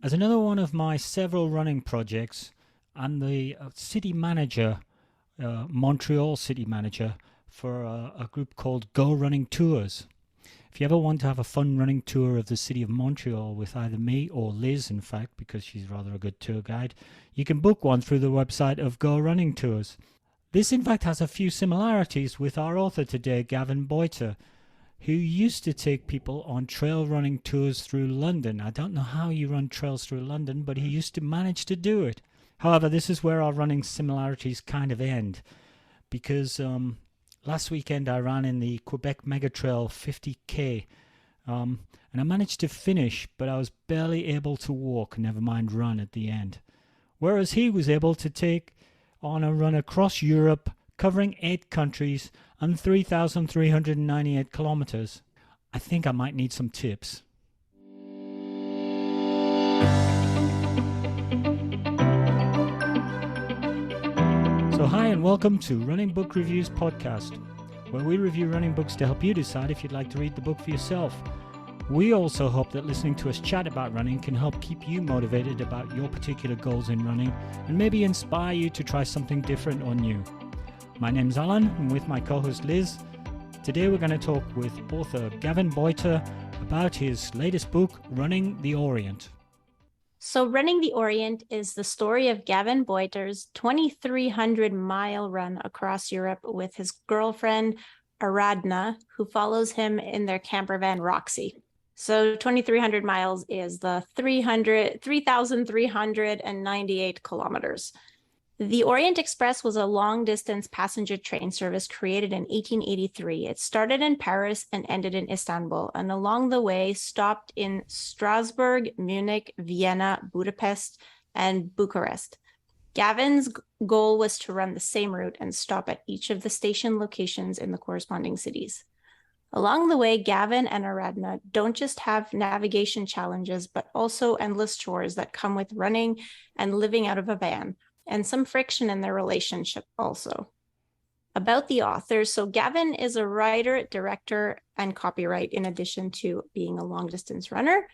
As another one of my several running projects, I'm the city manager, Montreal city manager, for a group called Go Running Tours. If you ever want to have a fun running tour of the city of Montreal with either me or Liz, in fact, because she's rather a good tour guide, you can book one through the website of Go Running Tours. This, in fact, has a few similarities with our author today, Gavin Boyter, who used to take people on trail running tours through London. I don't know how you run trails through London, but he used to manage to do it. However, this is where our running similarities kind of end, because last weekend I ran in the Quebec Mega Trail 50k, and I managed to finish, but I was barely able to walk, never mind run at the end. Whereas he was able to take on a run across Europe, covering 8 countries and 3,398 kilometers. I think I might need some tips. So hi and welcome to Running Book Reviews podcast, where we review running books to help you decide if you'd like to read the book for yourself. We also hope that listening to us chat about running can help keep you motivated about your particular goals in running and maybe inspire you to try something different or new. My name's Alan, and with my co-host Liz. Today we're going to talk with author Gavin Boyter about his latest book, Running the Orient. So Running the Orient is the story of Gavin Boyter's 2,300-mile run across Europe with his girlfriend, Aradhna, who follows him in their camper van, Roxy. So 2,300 miles is the 3,398 kilometers. The Orient Express was a long-distance passenger train service created in 1883. It started in Paris and ended in Istanbul, and along the way stopped in Strasbourg, Munich, Vienna, Budapest, and Bucharest. Gavin's goal was to run the same route and stop at each of the station locations in the corresponding cities. Along the way, Gavin and Aradhna don't just have navigation challenges, but also endless chores that come with running and living out of a van, and some friction in their relationship also. About the author, so Gavin is a writer, director, and copywriter in addition to being a long-distance runner.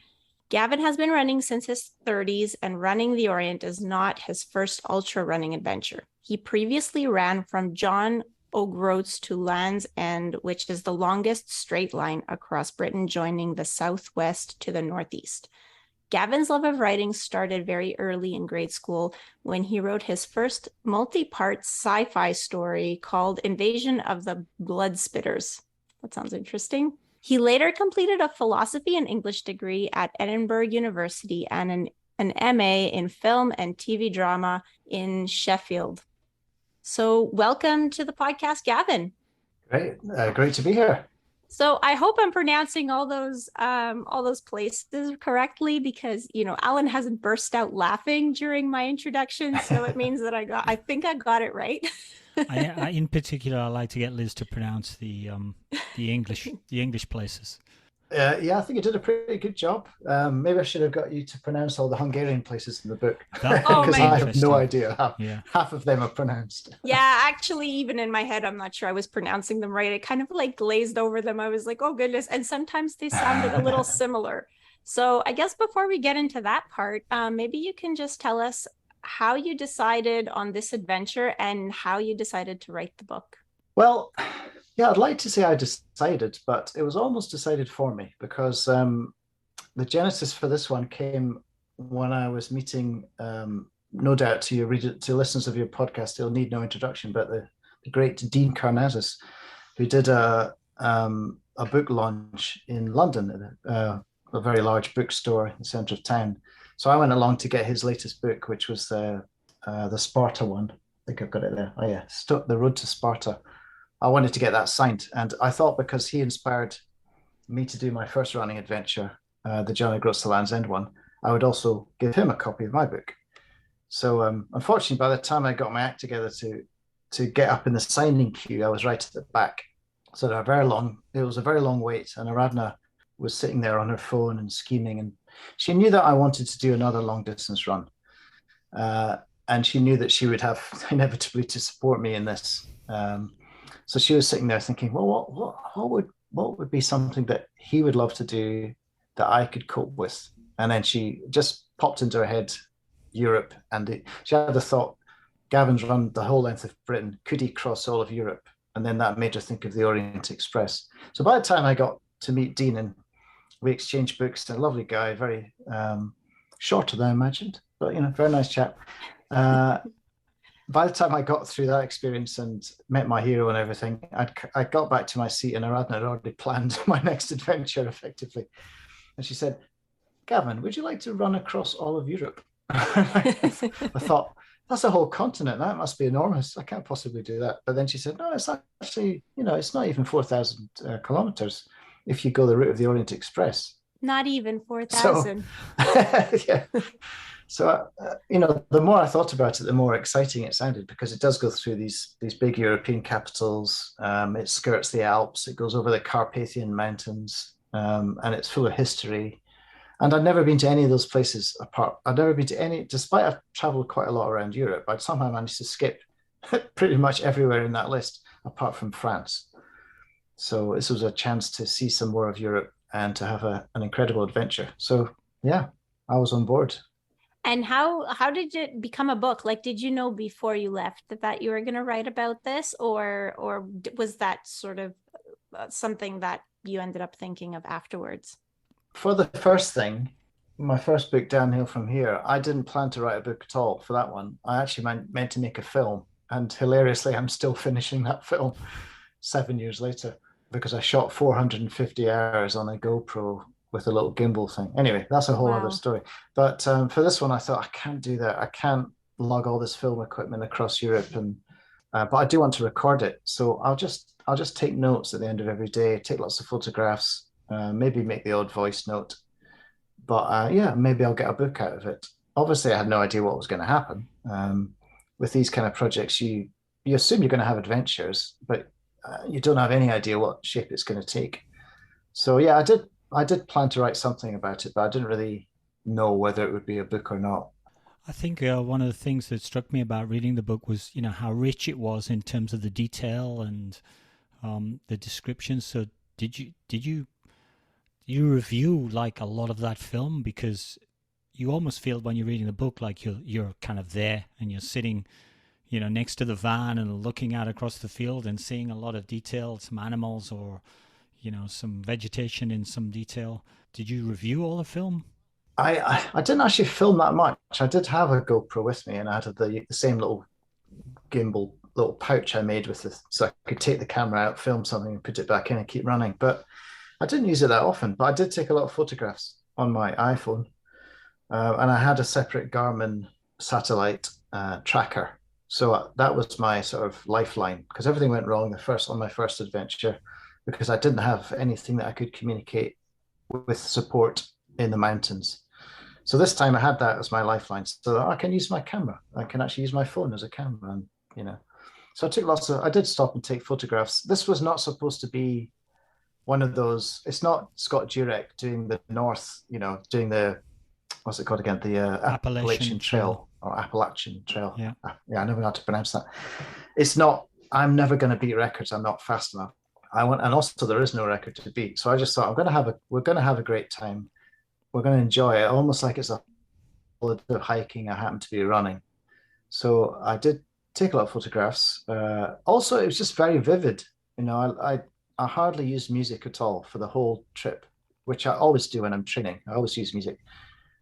Gavin has been running since his 30s, and Running the Orient is not his first ultra-running adventure. He previously ran from John O'Groats to Land's End, which is the longest straight line across Britain, joining the southwest to the northeast. Gavin's love of writing started very early in grade school when he wrote his first multi-part sci-fi story called Invasion of the Bloodspitters. That sounds interesting. He later completed a philosophy and English degree at Edinburgh University and an MA in film and TV drama in Sheffield. So welcome to the podcast, Gavin. Great to be here. So I hope I'm pronouncing all those places correctly, because Alan hasn't burst out laughing during my introduction, so it means that I think I got it right. I in particular, I like to get Liz to pronounce the English places. Yeah, I think you did a pretty good job. Maybe I should have got you to pronounce all the Hungarian places in the book, because I have no idea how half of them are pronounced. Yeah, actually, even in my head, I'm not sure I was pronouncing them right. It kind of like glazed over them. I was like, oh goodness. And sometimes they sounded a little similar. So I guess before we get into that part, maybe you can just tell us how you decided on this adventure and how you decided to write the book. Well, yeah, I'd like to say I decided, but it was almost decided for me, because the genesis for this one came when I was meeting, no doubt to listeners of your podcast, it'll need no introduction, but the great Dean Karnazes, who did a book launch in London, a very large bookstore in the centre of town. So I went along to get his latest book, which was the Sparta one. I think I've got it there. Oh yeah, The Road to Sparta. I wanted to get that signed, and I thought because he inspired me to do my first running adventure, the John O'Groats to Land's End one, I would also give him a copy of my book. So unfortunately, by the time I got my act together to get up in the signing queue, I was right at the back. So it was a very long wait, and Aradhna was sitting there on her phone and scheming, and she knew that I wanted to do another long distance run, and she knew that she would have inevitably to support me in this. So she was sitting there thinking, well, what would be something that he would love to do that I could cope with? And then she just popped into her head Europe, and she had the thought, Gavin's run the whole length of Britain. Could he cross all of Europe? And then that made her think of the Orient Express. So by the time I got to meet Dean and we exchanged books, a lovely guy, very shorter than I imagined, but very nice chap. By the time I got through that experience and met my hero and everything, I got back to my seat and Aradhna had already planned my next adventure effectively. And she said, Gavin, would you like to run across all of Europe? I thought, that's a whole continent. That must be enormous. I can't possibly do that. But then she said, no, it's actually, it's not even 4,000 kilometers if you go the route of the Orient Express. Not even 4,000. So, yeah. So, the more I thought about it, the more exciting it sounded, because it does go through these big European capitals. It skirts the Alps. It goes over the Carpathian Mountains, and it's full of history. And I'd never been to any of those places apart. I'd never been to any, despite I've traveled quite a lot around Europe, I'd somehow managed to skip pretty much everywhere in that list, apart from France. So this was a chance to see some more of Europe and to have an incredible adventure. So yeah, I was on board. And how did it become a book? Like, did you know before you left that you were going to write about this, or was that sort of something that you ended up thinking of afterwards? For the first thing, my first book, Downhill from Here, I didn't plan to write a book at all for that one. I actually meant to make a film. And hilariously, I'm still finishing that film 7 years later, because I shot 450 hours on a GoPro with a little gimbal thing. Anyway, that's a whole other story. But for this one, I thought, I can't do that. I can't lug all this film equipment across Europe. But I do want to record it. So I'll just take notes at the end of every day, take lots of photographs, maybe make the odd voice note, but maybe I'll get a book out of it. Obviously, I had no idea what was going to happen. With these kind of projects, you assume you're going to have adventures, but you don't have any idea what shape it's going to take. So yeah, I did plan to write something about it, but I didn't really know whether it would be a book or not. I think one of the things that struck me about reading the book was, how rich it was in terms of the detail and the description. So did you review like a lot of that film? Because you almost feel when you're reading the book like you're kind of there and you're sitting, next to the van and looking out across the field and seeing a lot of detail, some animals or, some vegetation in some detail. Did you review all the film? I didn't actually film that much. I did have a GoPro with me, and I had the same little gimbal little pouch I made with this, so I could take the camera out, film something, and put it back in and keep running. But I didn't use it that often. But I did take a lot of photographs on my iPhone, and I had a separate Garmin satellite tracker. So that was my sort of lifeline, because everything went wrong on my first adventure, because I didn't have anything that I could communicate with support in the mountains. So this time I had that as my lifeline, so I can use my camera. I can actually use my phone as a camera, and So I did stop and take photographs. This was not supposed to be one of those. It's not Scott Jurek doing the north, doing the, what's it called again? The Appalachian Trail or Appalachian Trail. Yeah, I never know how to pronounce that. It's not. I'm never going to beat records. I'm not fast enough. And also there is no record to beat. So I just thought we're going to have a great time. We're going to enjoy it, almost like it's a little bit of hiking. I happen to be running, so I did take a lot of photographs. Also, it was just very vivid. I hardly used music at all for the whole trip, which I always do when I'm training. I always use music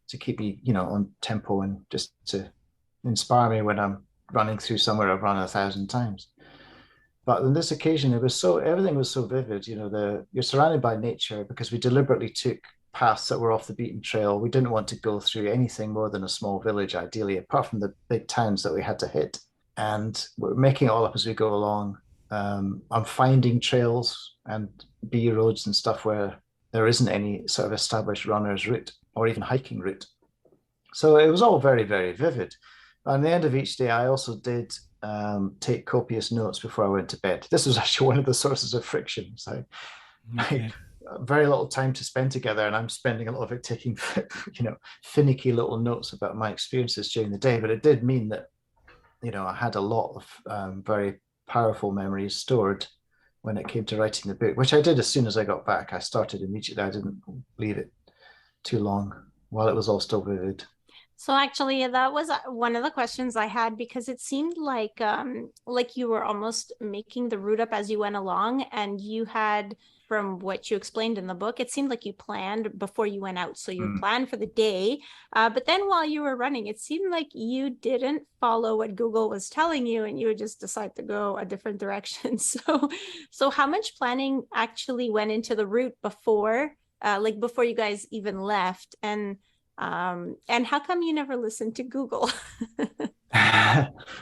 to keep me, on tempo and just to inspire me when I'm running through somewhere I've run 1,000 times. But on this occasion, everything was so vivid. You're surrounded by nature, because we deliberately took paths that were off the beaten trail. We didn't want to go through anything more than a small village, ideally, apart from the big towns that we had to hit. And we're making it all up as we go along. I'm finding trails and B roads and stuff where there isn't any sort of established runner's route or even hiking route. So it was all very, very vivid. At the end of each day, I also did take copious notes before I went to bed. This was actually one of the sources of friction. So okay. Very little time to spend together, and I'm spending a lot of it taking, finicky little notes about my experiences during the day. But it did mean that, I had a lot of very powerful memories stored when it came to writing the book, which I did as soon as I got back. I started immediately. I didn't leave it too long while it was all still vivid. So actually, that was one of the questions I had because it seemed like you were almost making the route up as you went along, and you had, from what you explained in the book, it seemed like you planned before you went out. So you planned for the day, but then while you were running, it seemed like you didn't follow what Google was telling you, and you would just decide to go a different direction. So how much planning actually went into the route before, like before you guys even left, and how come you never listened to Google?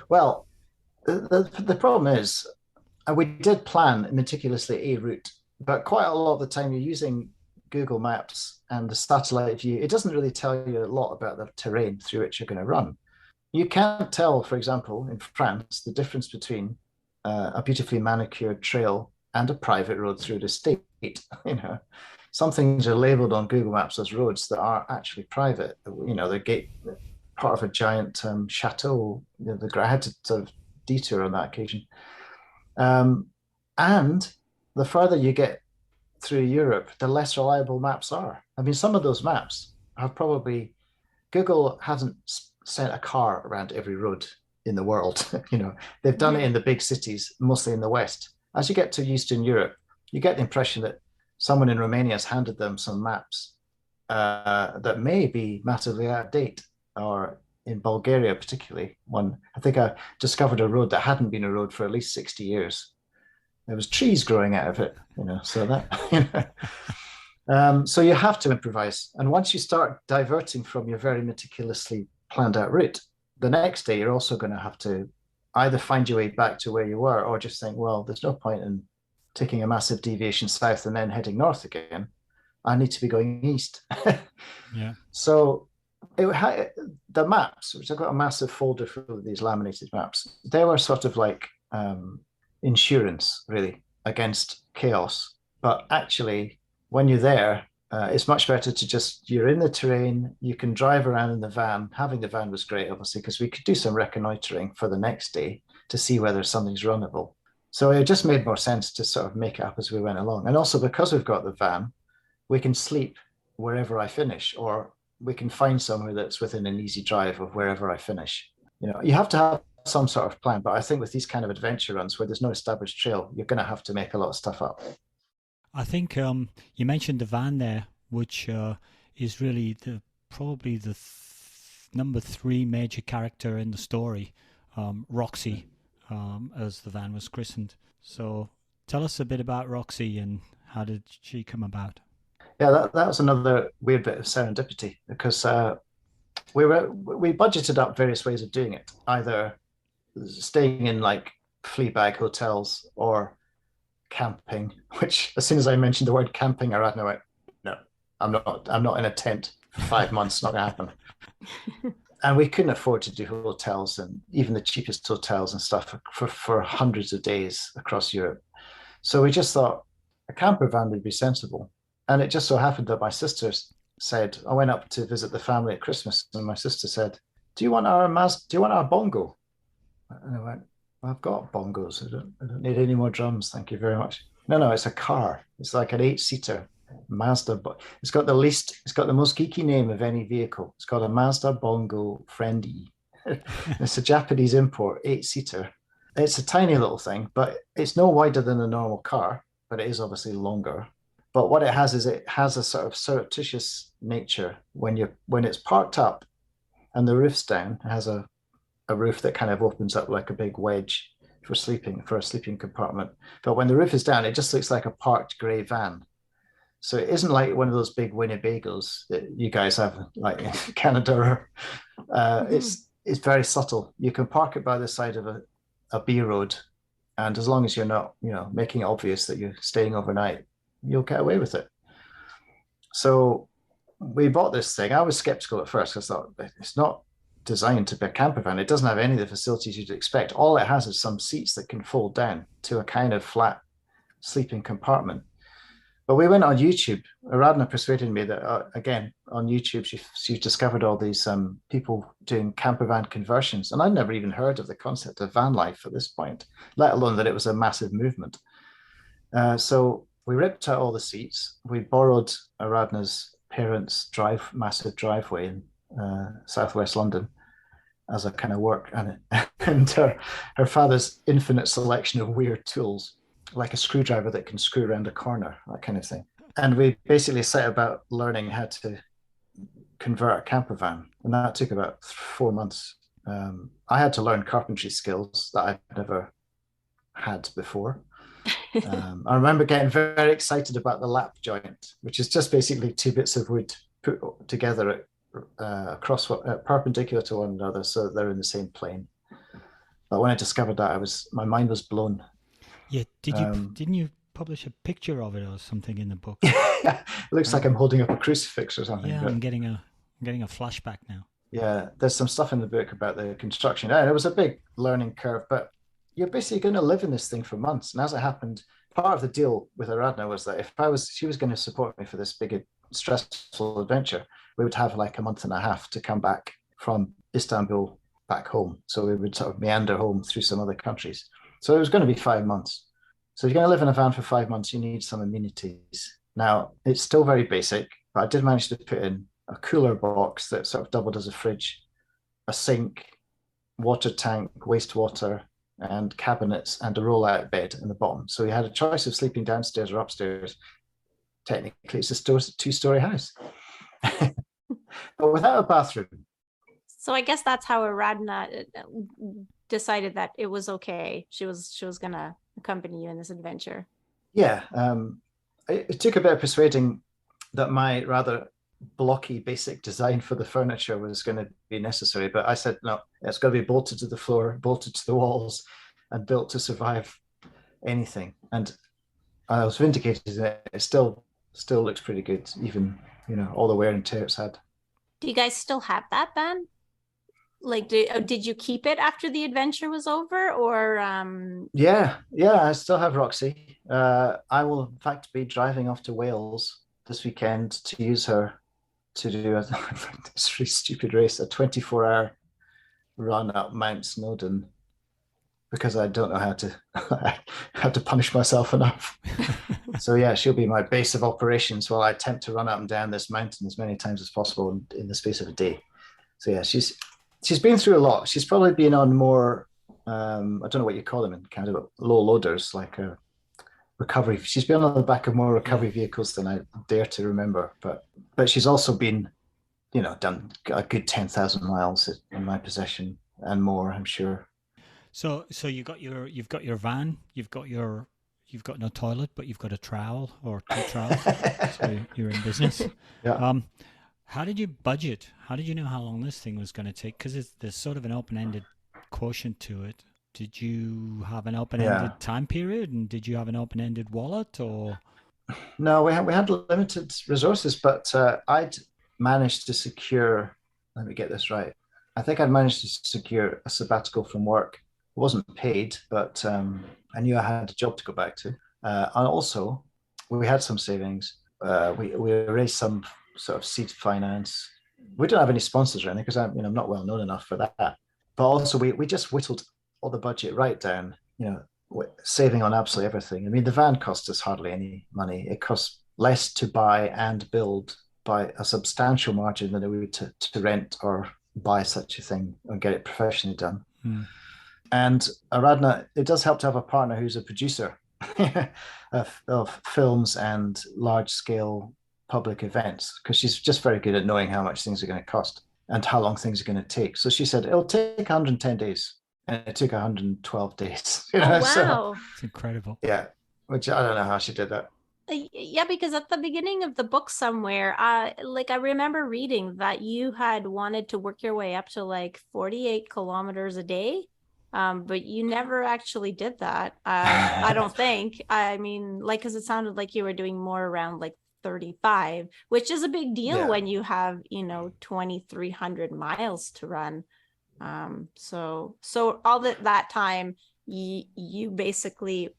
Well, the problem is we did plan meticulously a route, but quite a lot of the time you're using Google Maps and the satellite view. It doesn't really tell you a lot about the terrain through which you're going to run. You can't tell, for example, in France, the difference between a beautifully manicured trail and a private road through the state. You know, some things are labeled on Google Maps as roads that are actually private. You know, they're part of a giant chateau. You know, I had to sort of detour on that occasion. And the further you get through Europe, the less reliable maps are. I mean, some of those maps have probably, Google hasn't sent a car around every road in the world. You know, they've done it in the big cities, mostly in the West. As you get to Eastern Europe, you get the impression that someone in Romania has handed them some maps that may be massively out of date, or in Bulgaria, particularly one. I think I discovered a road that hadn't been a road for at least 60 years. There was trees growing out of it, you know, so that, you know. So you have to improvise. And once you start diverting from your very meticulously planned out route, the next day you're also going to have to either find your way back to where you were, or just think, well, there's no point in taking a massive deviation south and then heading north again. I need to be going east. Yeah. So the maps, which I've got a massive folder full of these laminated maps, they were sort of like insurance, really, against chaos. But actually, when you're there, it's much better to just, you're in the terrain, you can drive around in the van. Having the van was great, obviously, because we could do some reconnoitering for the next day to see whether something's runnable. So it just made more sense to sort of make it up as we went along. And also because we've got the van, we can sleep wherever I finish, or we can find somewhere that's within an easy drive of wherever I finish. You know, you have to have some sort of plan, but I think with these kind of adventure runs where there's no established trail, you're going to have to make a lot of stuff up. I think you mentioned the van there, which is really probably the number 3 major character in the story, Roxy, as the van was christened. So tell us a bit about Roxy and how did she come about? Yeah, that was another weird bit of serendipity, because we budgeted up various ways of doing it, either staying in like flea bag hotels or camping, which as soon as I mentioned the word camping, Aradhna went, no, I'm not in a tent for 5 months, not gonna happen. And we couldn't afford to do hotels, and even the cheapest hotels and stuff for hundreds of days across Europe. So we just thought a camper van would be sensible. And it just so happened that my sister said, I went up to visit the family at Christmas, and my sister said, do you want our bongo? And I went, well, I've got bongos. I don't need any more drums. Thank you very much. No, it's a car. It's like an 8-seater Mazda. It's got the most geeky name of any vehicle. It's called a Mazda Bongo Friend-E. It's a Japanese import, 8-seater. It's a tiny little thing, but it's no wider than a normal car, but it is obviously longer. But what it has is it has a sort of surreptitious nature when it's parked up and the roof's down. It has a roof that kind of opens up like a big wedge for a sleeping compartment. But when the roof is down, it just looks like a parked grey van. So it isn't like one of those big Winnebagos that you guys have like in Canada. It's very subtle. You can park it by the side of a B road, and as long as you're not, making it obvious that you're staying overnight, you'll get away with it. So we bought this thing. I was skeptical at first because I thought it's not designed to be a camper van. It doesn't have any of the facilities you'd expect. All it has is some seats that can fold down to a kind of flat sleeping compartment. But we went on YouTube. Aradhna persuaded me that, again, on YouTube, she discovered all these people doing camper van conversions. And I'd never even heard of the concept of van life at this point, let alone that it was a massive movement. So we ripped out all the seats. We borrowed Aradhna's parents' massive driveway southwest London as a kind of work, and her father's infinite selection of weird tools, like a screwdriver that can screw around a corner, that kind of thing. And we basically set about learning how to convert a camper van, and that took about 4 months. I had to learn carpentry skills that I'd never had before. I remember getting very excited about the lap joint, which is just basically two bits of wood put together perpendicular to one another so that they're in the same plane. But when I discovered that, my mind was blown. Yeah, didn't you publish a picture of it or something in the book? It looks like I'm holding up a crucifix or something. Yeah, I'm getting a flashback now. Yeah, there's some stuff in the book about the construction. And it was a big learning curve, but you're basically going to live in this thing for months. And as it happened, part of the deal with Aradhna was that she was going to support me for this big, stressful adventure, we would have like a month and a half to come back from Istanbul back home. So we would sort of meander home through some other countries. So it was going to be 5 months. So if you're going to live in a van for 5 months, you need some amenities. Now, it's still very basic, but I did manage to put in a cooler box that sort of doubled as a fridge, a sink, water tank, wastewater, and cabinets, and a roll-out bed in the bottom. So you had a choice of sleeping downstairs or upstairs. Technically, it's a 2-story house, but without a bathroom. So I guess that's how Aradhna decided that it was okay. She was going to accompany you in this adventure. Yeah, it took a bit of persuading that my rather blocky basic design for the furniture was going to be necessary, but I said no, it's got to be bolted to the floor, bolted to the walls, and built to survive anything. And I was vindicated that it still looks pretty good, even all the wear and tear it's had. Do you guys still have that van? Like, did you keep it after the adventure was over, or Yeah, I still have Roxy. I will in fact be driving off to Wales this weekend to use her to do this really stupid race, a 24-hour run up Mount Snowdon, because I don't know how to punish myself enough. So yeah, she'll be my base of operations while I attempt to run up and down this mountain as many times as possible in the space of a day. So yeah, she's been through a lot. She's probably been on more, I don't know what you call them, in kind of low loaders, like a recovery. She's been on the back of more recovery vehicles than I dare to remember. But she's also been, done a good 10,000 miles in my possession and more, I'm sure. So you've got your van, you've got no toilet, but you've got a trowel or 2 trowels. So you're in business. Yeah. How did you budget? How did you know how long this thing was going to take? Because there's sort of an open-ended quotient to it. Did you have an open-ended time period, and did you have an open-ended wallet, or? No, we had limited resources, but I'd managed to secure. Let me get this right. I think I'd managed to secure a sabbatical from work. It wasn't paid, but I knew I had a job to go back to, and also we had some savings. We raised some sort of seed finance. We don't have any sponsors or anything because I'm not well known enough for that. But also we just whittled all the budget right down, saving on absolutely everything. I mean, the van cost us hardly any money. It costs less to buy and build by a substantial margin than it would to rent or buy such a thing and get it professionally done. And Aradhna, it does help to have a partner who's a producer of films and large-scale public events, because she's just very good at knowing how much things are going to cost and how long things are going to take. So she said, it'll take 110 days. And it took 112 days. Oh, wow. So, it's incredible. Yeah, which I don't know how she did that. Yeah, because at the beginning of the book somewhere, I remember reading that you had wanted to work your way up to like 48 kilometers a day. But you never actually did that. I don't think. I mean, because it sounded like you were doing more around like 35, which is a big deal when you have 2,300 miles to run. So all that time you basically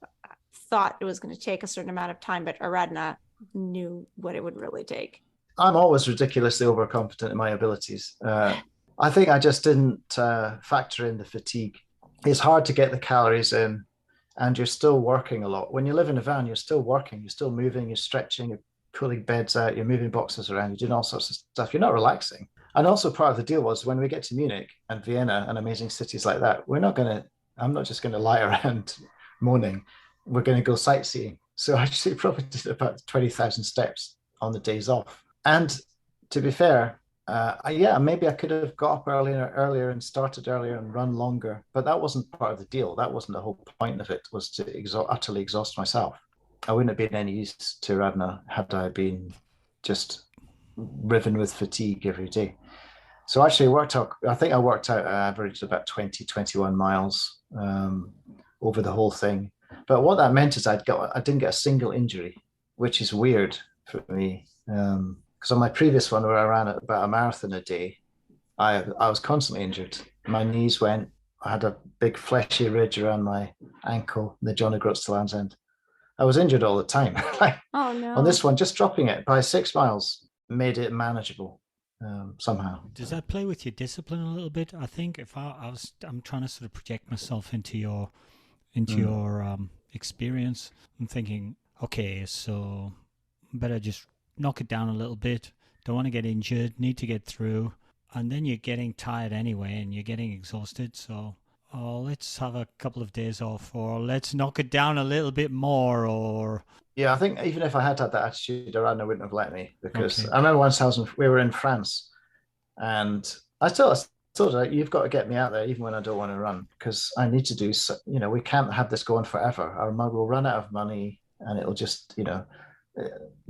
thought it was going to take a certain amount of time, but Aradhna knew what it would really take. I'm always ridiculously overconfident in my abilities. I think I just didn't factor in the fatigue. It's hard to get the calories in, and you're still working a lot. When you live in a van, you're still working, you're still moving, you're stretching, you're pulling beds out, you're moving boxes around, you're doing all sorts of stuff. You're not relaxing. And also part of the deal was when we get to Munich and Vienna and amazing cities like that, I'm not just going to lie around moaning. We're going to go sightseeing. So actually probably did about 20,000 steps on the days off. And to be fair, maybe I could have got up earlier and started earlier and run longer, but that wasn't part of the deal. That wasn't the whole point of it, was to utterly exhaust myself. I wouldn't have been any use to Aradhna had I been just riven with fatigue every day. So actually I think I worked out, I averaged about 20, 21 miles over the whole thing. But what that meant is I didn't get a single injury, which is weird for me. Because on my previous one, where I ran about a marathon a day, I was constantly injured. My knees went. I had a big fleshy ridge around my ankle, the Johnny Grotztelands end. I was injured all the time. Oh no! On this one, just dropping it by 6 miles made it manageable somehow. Does that play with your discipline a little bit? I think if I'm trying to sort of project myself into your experience. I'm thinking, okay, so better just knock it down a little bit. Don't want to get injured, need to get through. And then you're getting tired anyway and you're getting exhausted. So, let's have a couple of days off, or let's knock it down a little bit more, or... Yeah, I think even if I had that attitude, Aradhna wouldn't have let me, because I remember once we were in France and I told her, you've got to get me out there even when I don't want to run, because I need to do, we can't have this going forever. Our mug will run out of money and it'll just,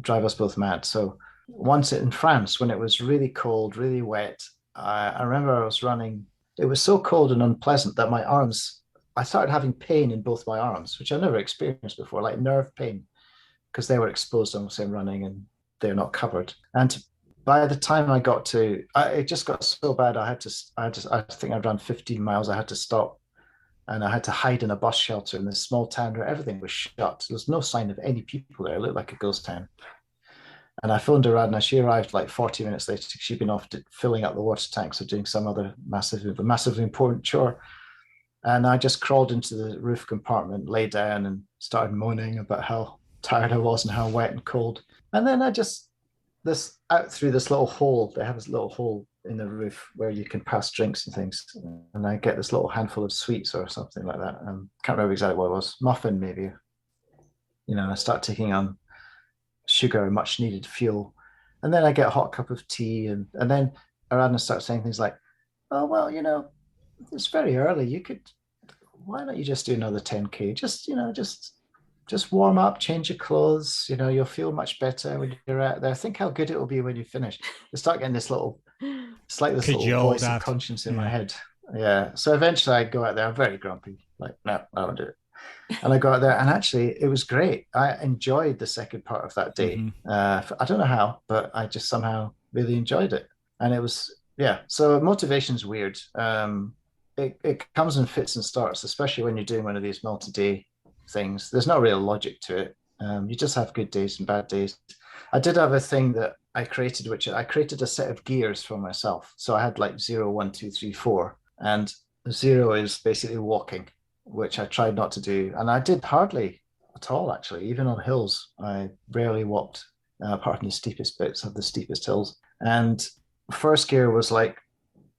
drive us both mad. So once in France, when it was really cold, really wet, I remember I was running. It was so cold and unpleasant that I started having pain in both my arms, which I never experienced before, like nerve pain, because they were exposed on the same running and they're not covered. And by the time I got it just got so bad. I think I'd run 15 miles. I had to stop and I had to hide in a bus shelter in this small town where everything was shut. There was no sign of any people there. It looked like a ghost town. And I phoned Aradhna. She arrived like 40 minutes later. She'd been off filling up the water tanks or doing some other massively important chore. And I just crawled into the roof compartment, lay down and started moaning about how tired I was and how wet and cold. And then out through this little hole, they have this little hole in the roof where you can pass drinks and things. And I get this little handful of sweets or something like that. Can't remember exactly what it was. Muffin, maybe. I start taking on sugar, much needed fuel. And then I get a hot cup of tea. And then Aradhna starts saying things like, oh, well, it's very early. Why don't you just do another 10K? Just warm up, change your clothes. You'll feel much better when you're out there. Think how good it will be when you finish. I start getting this little voice of conscience in my head. Yeah. So eventually I go out there. I'm very grumpy. Like, no, I won't do it. And I go out there and actually it was great. I enjoyed the second part of that day. Mm-hmm. I don't know how, but I just somehow really enjoyed it. And it was, yeah. So motivation's weird. It comes in fits and starts, especially when you're doing one of these multi-day things. There's no real logic to it. You just have good days and bad days. I did have a thing that I created, which I created a set of gears for myself. So I had like 0, 1, 2, 3, 4, and 0 is basically walking, which I tried not to do. And I did hardly at all, actually. Even on hills, I rarely walked, apart from the steepest bits of the steepest hills. And first gear was like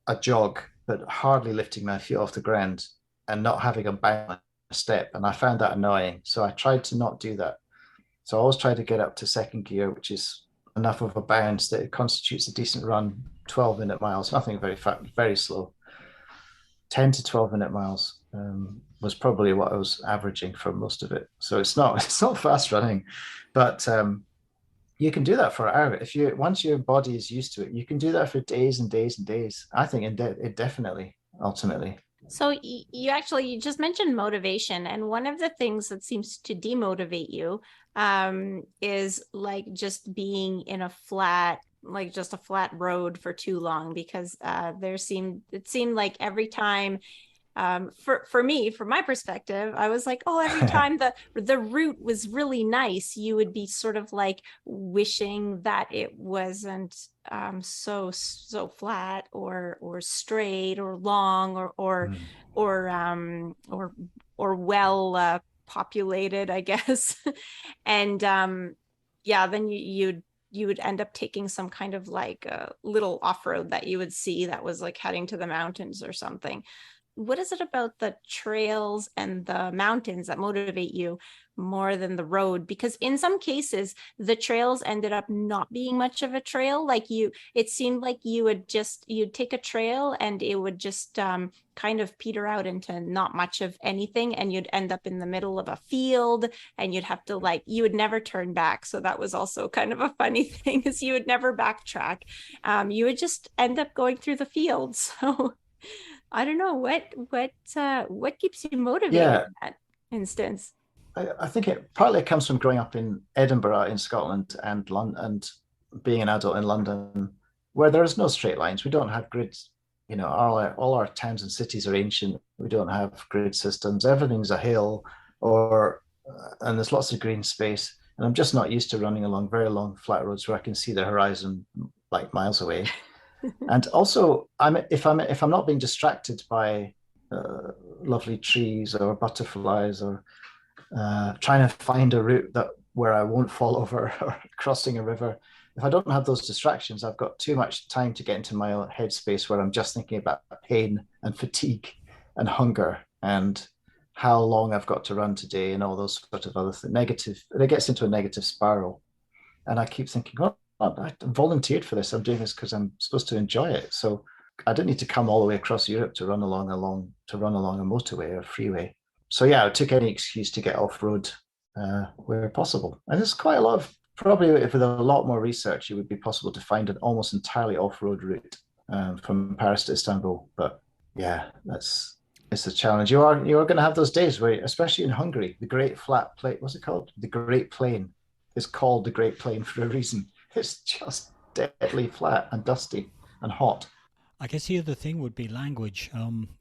a jog, but hardly lifting my feet off the ground and not having a bound step. And I found that annoying. So I tried to not do that. So I always try to get up to second gear, which is enough of a bounce that it constitutes a decent run, 12-minute miles, nothing very fast, very slow. 10 to 12-minute miles was probably what I was averaging for most of it. So it's not fast running, but you can do that for an hour. Once your body is used to it, you can do that for days and days and days. I think it definitely, ultimately. So you just mentioned motivation, and one of the things that seems to demotivate you is like just being in a flat road for too long, because it seemed like every time for me, from my perspective, I was like, oh, every time the route was really nice, you would be sort of like wishing that it wasn't so flat or straight or long or well populated, I guess. And then you'd would end up taking some kind of like a little off-road that you would see that was like heading to the mountains or something. What is it about the trails and the mountains that motivate you more than the road? Because in some cases, the trails ended up not being much of a trail. Like it seemed like you'd take a trail and it would just kind of peter out into not much of anything. And you'd end up in the middle of a field and you'd have to you would never turn back. So that was also kind of a funny thing, is you would never backtrack. You would just end up going through the fields. So I don't know what keeps you motivated in that instance. I think it partly comes from growing up in Edinburgh in Scotland and London, and being an adult in London, where there is no straight lines. We don't have grids. All our towns and cities are ancient. We don't have grid systems. Everything's a hill, and there's lots of green space. And I'm just not used to running along very long flat roads where I can see the horizon like miles away. And also, if I'm not being distracted by lovely trees or butterflies or trying to find a route where I won't fall over or crossing a river, if I don't have those distractions, I've got too much time to get into my own headspace where I'm just thinking about pain and fatigue and hunger and how long I've got to run today and all those sort of other things. Negative, and it gets into a negative spiral. And I keep thinking, well, I volunteered for this. I'm doing this because I'm supposed to enjoy it. So I don't need to come all the way across Europe to run along a motorway or freeway. So yeah, I took any excuse to get off road where possible. And there's quite a lot of, probably with a lot more research, it would be possible to find an almost entirely off-road route from Paris to Istanbul. But yeah, it's a challenge. You are going to have those days where, especially in Hungary, the Great Flat Plain, what's it called? The Great Plain is called the Great Plain for a reason. It's just deadly flat and dusty and hot. I guess the other thing would be language.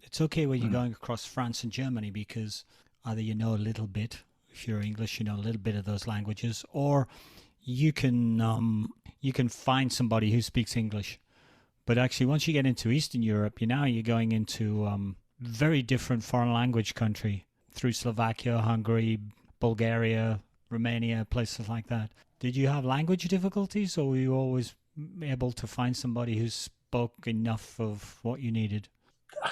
It's okay when you're going across France and Germany because either you know a little bit, if you're English, you know a little bit of those languages, or you can find somebody who speaks English. But actually, once you get into Eastern Europe, you're going into very different foreign language country through Slovakia, Hungary, Bulgaria, Romania, places like that. Did you have language difficulties, or were you always able to find somebody who spoke enough of what you needed?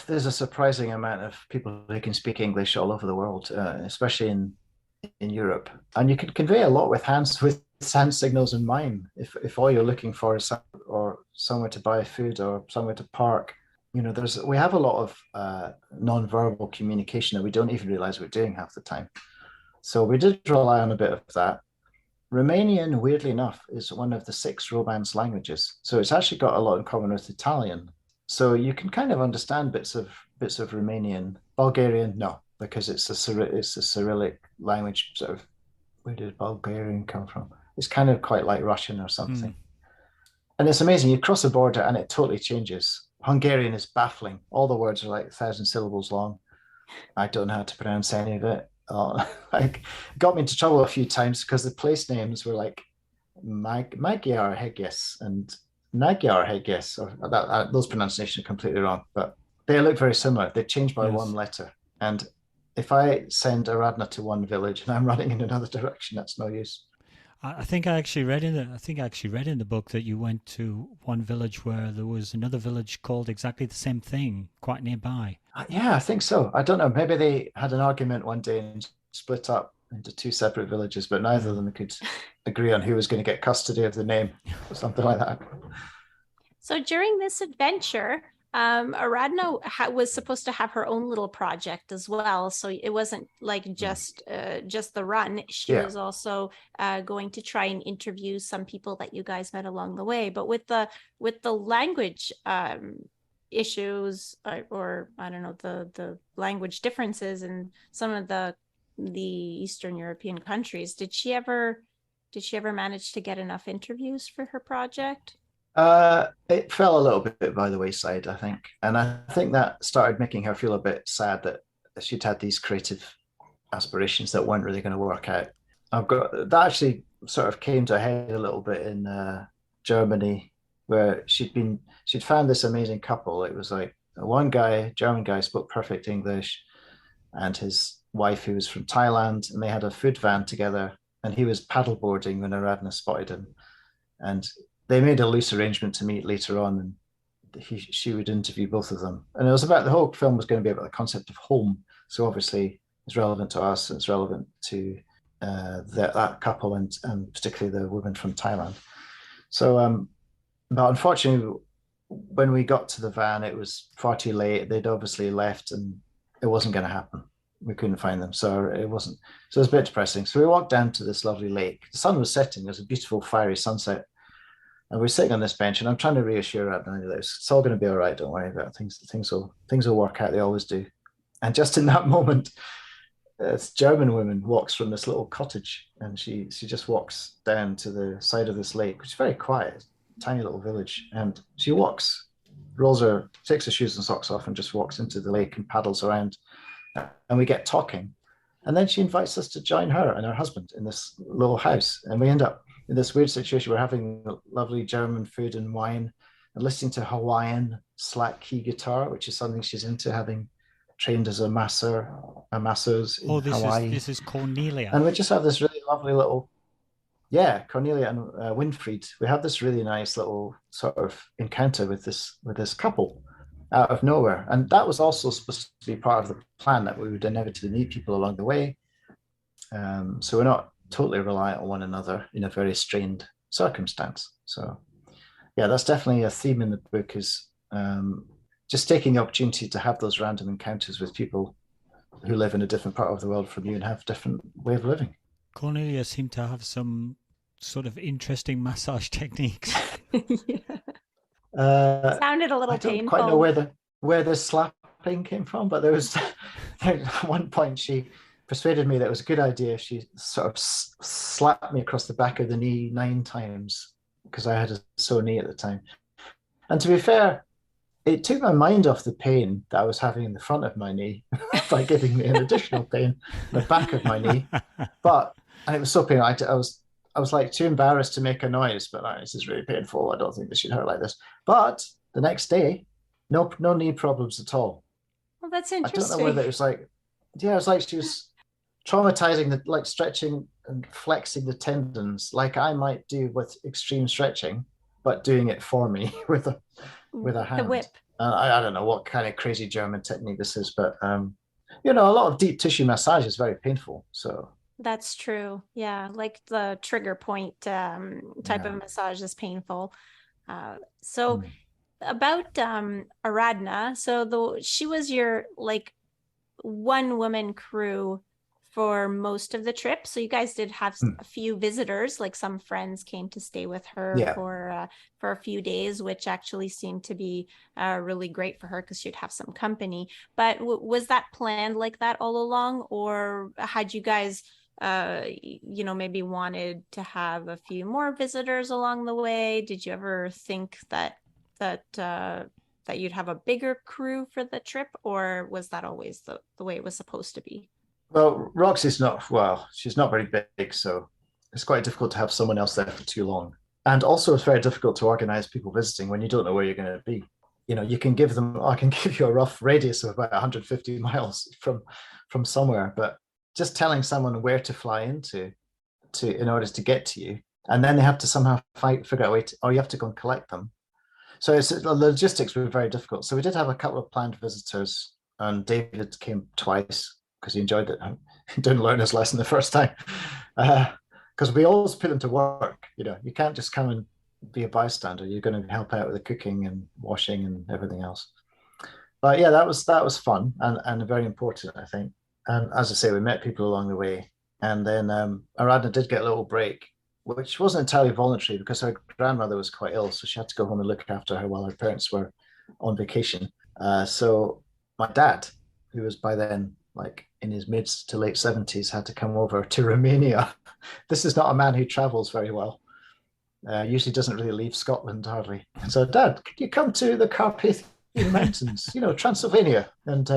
There's a surprising amount of people who can speak English all over the world, especially in Europe. And you can convey a lot with hand signals and mime. If all you're looking for is somewhere to buy food or somewhere to park, we have a lot of non-verbal communication that we don't even realize we're doing half the time. So we did rely on a bit of that. Romanian, weirdly enough, is one of the 6 Romance languages. So it's actually got a lot in common with Italian. So you can kind of understand bits of Romanian. Bulgarian, no, because it's a Cyrillic language. Sort of, where did Bulgarian come from? It's kind of quite like Russian or something. And it's amazing. You cross the border and it totally changes. Hungarian is baffling. All the words are like 1,000 syllables long. I don't know how to pronounce any of it. Got me into trouble a few times because the place names were like Magyar Hegyes and Magyar Hegyes, or those pronunciations are completely wrong, but they look very similar. They change by one letter. And if I send Aradhna to one village and I'm running in another direction, that's no use. I think I actually read in the book that you went to one village where there was another village called exactly the same thing, quite nearby. Yeah, I think so. I don't know. Maybe they had an argument one day and split up into 2 separate villages, but neither of them could agree on who was going to get custody of the name or something like that. So during this adventure, Aradhna was supposed to have her own little project as well. So it wasn't like just the run. She was also going to try and interview some people that you guys met along the way. But with the language issues, or I don't know, the language differences in some of the Eastern European countries, did she ever manage to get enough interviews for her project? It fell a little bit by the wayside, I think. And I think that started making her feel a bit sad that she'd had these creative aspirations that weren't really going to work out. That actually sort of came to a head a little bit in Germany, where she'd found this amazing couple. It was like one guy, German guy, spoke perfect English, and his wife, who was from Thailand, and they had a food van together, and he was paddleboarding when Aradhna spotted him. And they made a loose arrangement to meet later on, and she would interview both of them. And it was about, the whole film was going to be about the concept of home. So obviously it's relevant to us, it's relevant to that couple, and particularly the woman from Thailand. So, but unfortunately, when we got to the van, it was far too late. They'd obviously left, and it wasn't going to happen. We couldn't find them, so it wasn't. So it was a bit depressing. So we walked down to this lovely lake. The sun was setting. There was a beautiful fiery sunset, and we're sitting on this bench. And I'm trying to reassure Aradhna that it's all going to be all right. Don't worry about it. Things will work out. They always do. And just in that moment, this German woman walks from this little cottage, and she just walks down to the side of this lake, which is very quiet, tiny little village. And she walks, takes her shoes and socks off, and just walks into the lake and paddles around. And we get talking. And then she invites us to join her and her husband in this little house. And we end up in this weird situation. We're having lovely German food and wine, and listening to Hawaiian slack key guitar, which is something she's into, having trained as a masseurs in Hawaii. This is Cornelia. And we just have this really lovely little, Cornelia and Winfried. We have this really nice little sort of encounter with this couple out of nowhere. And that was also supposed to be part of the plan, that we would inevitably meet people along the way. So we're not totally reliant on one another in a very strained circumstance. So yeah, that's definitely a theme in the book, is just taking the opportunity to have those random encounters with people who live in a different part of the world from you and have a different way of living. Cornelia seemed to have some sort of interesting massage techniques. Yeah. Sounded a little painful. I don't quite know where the slapping came from, but there was at one point she persuaded me that it was a good idea. She sort of slapped me across the back of the knee 9 times, because I had a sore knee at the time. And to be fair, it took my mind off the pain that I was having in the front of my knee by giving me an additional pain in the back of my knee. And it was so painful. I was like too embarrassed to make a noise, but this is really painful. I don't think this should hurt like this. But the next day, no knee problems at all. Well, that's interesting. I don't know whether it was like, it was like she was traumatizing like stretching and flexing the tendons, like I might do with extreme stretching, but doing it for me with a hand. The whip. I don't know what kind of crazy German technique this is, but a lot of deep tissue massage is very painful. So that's true. Yeah, like the trigger point type of massage is painful. About Aradhna, so she was your like one woman crew for most of the trip. So you guys did have a few visitors, like some friends came to stay with her for a few days, which actually seemed to be really great for her because she'd have some company. But was that planned like that all along, or had you guys maybe wanted to have a few more visitors along the way? Did you ever think that you'd have a bigger crew for the trip, or was that always the way it was supposed to be? Well, Roxy's she's not very big, so it's quite difficult to have someone else there for too long. And also it's very difficult to organize people visiting when you don't know where you're going to be. I can give you a rough radius of about 150 miles from somewhere, but just telling someone where to fly into in order to get to you, and then they have to somehow figure out a way to, or you have to go and collect them. So the logistics were very difficult. So we did have a couple of planned visitors, and David came twice because he enjoyed it. He didn't learn his lesson the first time, because we always put them to work. You can't just come and be a bystander. You're going to help out with the cooking and washing and everything else. But yeah, that was fun and very important, I think. And as I say, we met people along the way. And then Aradhna did get a little break, which wasn't entirely voluntary because her grandmother was quite ill. So she had to go home and look after her while her parents were on vacation. So my dad, who was by then like in his mid to late 70s, had to come over to Romania. This is not a man who travels very well. Usually doesn't really leave Scotland hardly. So, Dad, could you come to the Carpathian Mountains, Transylvania, and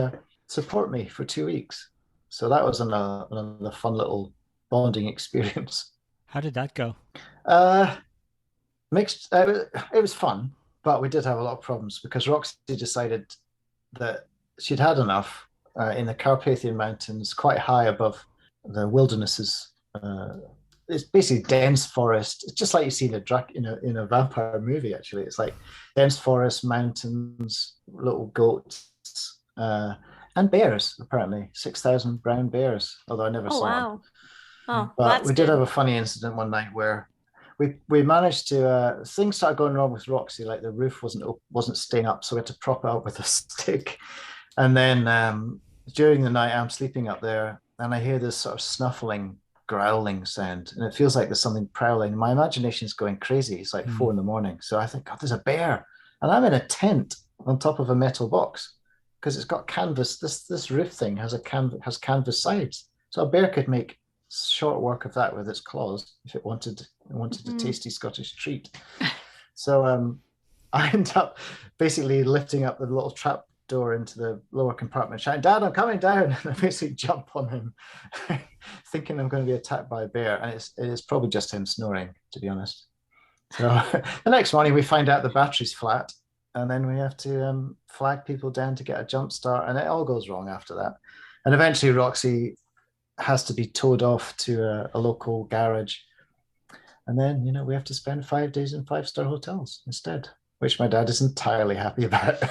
support me for 2 weeks? So that was another fun little bonding experience. How did that go? Mixed. It was fun, but we did have a lot of problems because Roxy decided that she'd had enough in the Carpathian Mountains, quite high above the wildernesses it's basically dense forest. It's just like you see in a vampire movie. Actually, it's like dense forest, mountains, little goats, and bears. Apparently, 6,000 brown bears. Although I never Oh, saw them. wow. Oh, But that's we did good. have a funny incident one night where we managed to things started going wrong with Roxy, like the roof wasn't staying up, so we had to prop it up with a stick. And then during the night, I'm sleeping up there, and I hear this sort of snuffling, growling sound, and it feels like there's something prowling. My imagination's going crazy. It's like 4 a.m. So I think, God, there's a bear, and I'm in a tent on top of a metal box because it's got canvas. This roof thing has canvas sides, so a bear could make short work of that with its claws if it wanted a tasty Scottish treat. So I end up basically lifting up the little trap door into the lower compartment, shouting, "Dad, I'm coming down!" And I basically jump on him, thinking I'm going to be attacked by a bear, and it is probably just him snoring, to be honest. So the next morning we find out the battery's flat, and then we have to flag people down to get a jump start, and it all goes wrong after that. And eventually Roxy has to be towed off to a local garage. And then, we have to spend 5 days in 5-star hotels instead, which my dad is entirely happy about.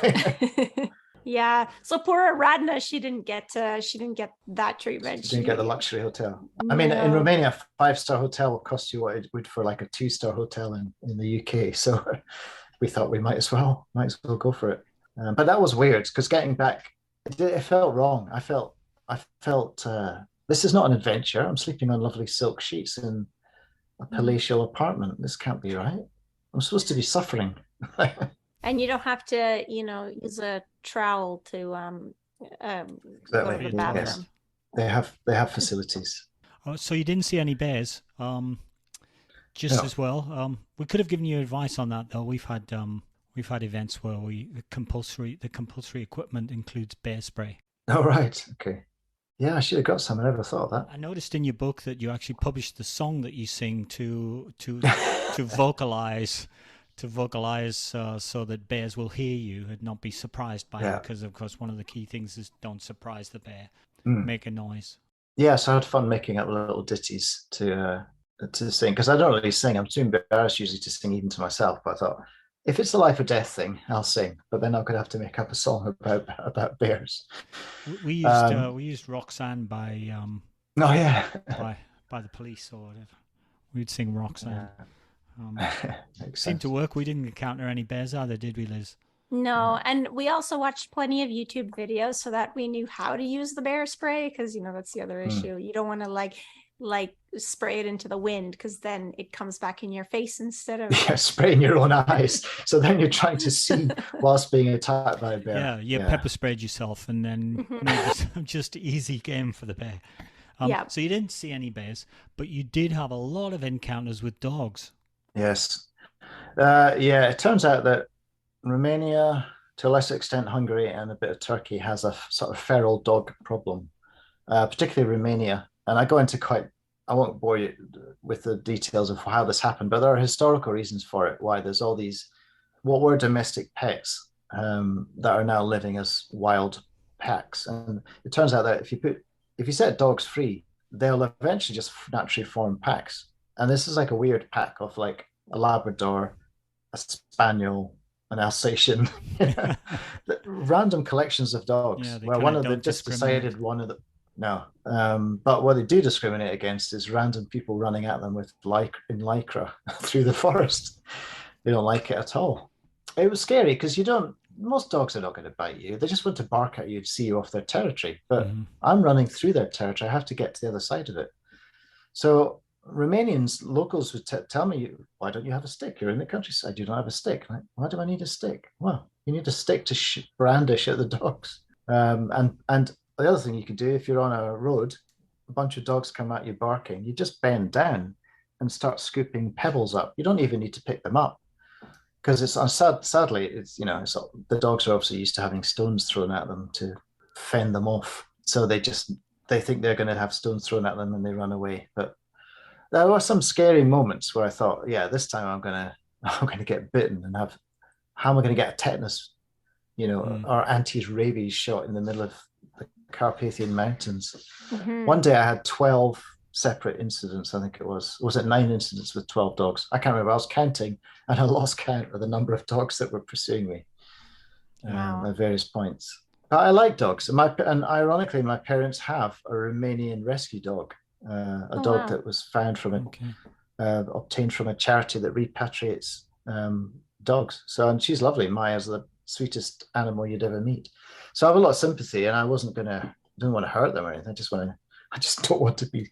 Yeah. So poor Aradhna, she didn't get that treatment. She didn't get the luxury hotel. I mean, in Romania, a 5-star hotel will cost you what it would for like a 2-star hotel in the UK. So we thought we might as well go for it. But that was weird because getting back, it felt wrong. I felt this is not an adventure. I'm sleeping on lovely silk sheets in a palatial apartment. This can't be right. I'm supposed to be suffering. And you don't have to, use a trowel to go to the bathroom. Yes. They have facilities. Oh, so you didn't see any bears, as well. We could have given you advice on that, though. We've had events where the compulsory equipment includes bear spray. Oh, right. Okay. Yeah, I should have got some. I never thought of that. I noticed in your book that you actually published the song that you sing to vocalize so that bears will hear you and not be surprised by it. Because of course, one of the key things is don't surprise the bear. Make a noise. Yeah, so I had fun making up little ditties to sing because I don't really sing. I'm too embarrassed usually to sing even to myself. But I thought, if it's a life or death thing, I'll sing. But then I'm going to have to make up a song about bears. We used Roxanne by by the Police or whatever. We'd sing Roxanne. Seemed to work. We didn't encounter any bears either, did we, Liz? No, and we also watched plenty of YouTube videos so that we knew how to use the bear spray because that's the other issue. You don't want to like spray it into the wind because then it comes back in your face instead of spraying your own eyes. So then you're trying to see whilst being attacked by a bear. Yeah, pepper sprayed yourself and then just easy game for the bear. So you didn't see any bears, but you did have a lot of encounters with dogs. Yes. It turns out that Romania, to a lesser extent Hungary and a bit of Turkey, has a sort of feral dog problem, particularly Romania. And I won't bore you with the details of how this happened, but there are historical reasons for it, why there's all these, what were domestic pets that are now living as wild packs. And it turns out that if you set dogs free, they'll eventually just naturally form packs. And this is like a weird pack of like a Labrador, a Spaniel, an Alsatian, random collections of dogs. Where one of them just decided but what they do discriminate against is random people running at them with lycra through the forest. They don't like it at all. It was scary because most dogs are not going to bite you. They just want to bark at you to see you off their territory. But I'm running through their territory. I have to get to the other side of it. So locals would tell me, why don't you have a stick? You're in the countryside. You don't have a stick. Like, why do I need a stick? Well, you need a stick to brandish at the dogs. And the other thing you can do, if you're on a road, a bunch of dogs come at you barking, you just bend down and start scooping pebbles up. You don't even need to pick them up because sadly, the dogs are obviously used to having stones thrown at them to fend them off. So they think they're going to have stones thrown at them and they run away. But there were some scary moments where I thought, this time I'm going to get bitten and how am I going to get a tetanus, or anti-rabies shot in the middle of the Carpathian Mountains. One day I had 12 separate incidents. I think it was it 9 incidents with 12 dogs? I can't remember. I was counting and I lost count of the number of dogs that were pursuing me Wow. at various points. But I like dogs. And ironically, my parents have a Romanian rescue dog, a Oh, dog wow. that was found from Okay. obtained from a charity that repatriates dogs. So, and she's lovely. Maya's the sweetest animal you'd ever meet. So I have a lot of sympathy, and I didn't want to hurt them or anything. I just don't want to be,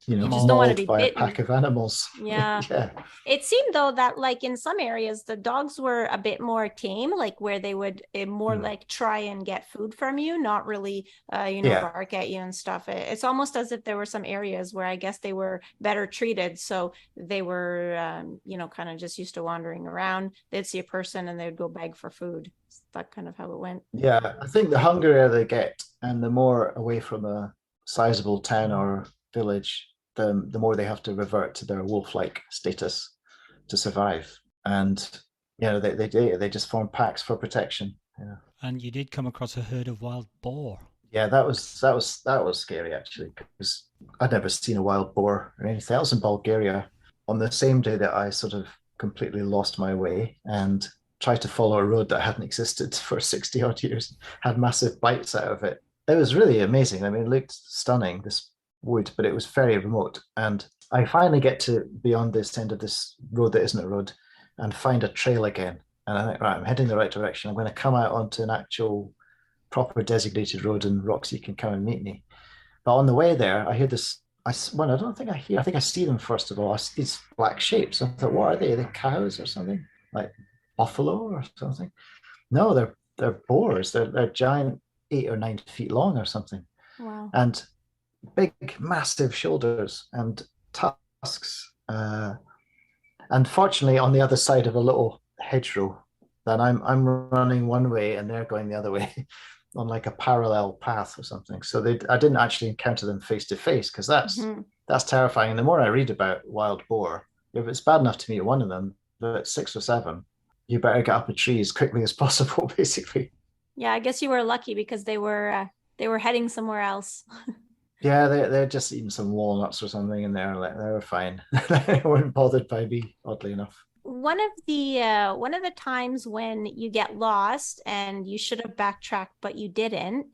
You just don't want to mauled be by a bitten. pack of animals. Yeah. Yeah. It seemed though that like in some areas the dogs were a bit more tame, like where they would more like try and get food from you, not really Yeah. bark at you and stuff. It's almost as if there were some areas where I guess they were better treated, so they were kind of just used to wandering around. They'd see a person and they'd go beg for food. Is that kind of how it went? Yeah. I think the hungrier they get and the more away from a sizable town or village, the more they have to revert to their wolf-like status to survive. And they just form packs for protection. Yeah. And you did come across a herd of wild boar. Yeah, that was scary actually, because I'd never seen a wild boar or anything else in Bulgaria. On the same day that I sort of completely lost my way and tried to follow a road that hadn't existed for 60 odd years, had massive bites out of it. It was really amazing. I mean, it looked stunning, this wood, but it was very remote. And I finally get to beyond this end of this road that isn't a road and find a trail again. And I think, right, I'm heading the right direction. I'm going to come out onto an actual proper designated road and Roxy can come and meet me. But on the way there, I hear this. I don't think I hear. I think I see them first of all. I see these black shapes. I thought, what are they? Are they cows or something? Like buffalo or something? No, they're boars. They're giant, 8 or 9 feet long or something. Wow. And big, massive shoulders and tusks. And fortunately, on the other side of a little hedgerow, then I'm running one way and they're going the other way on like a parallel path or something. So I didn't actually encounter them face to face, because that's terrifying. And the more I read about wild boar, if it's bad enough to meet one of them, but 6 or 7, you better get up a tree as quickly as possible, basically. Yeah, I guess you were lucky because they were heading somewhere else. Yeah, they're just eating some walnuts or something, and they were fine. They weren't bothered by me, oddly enough. One of the times when you get lost and you should have backtracked but you didn't,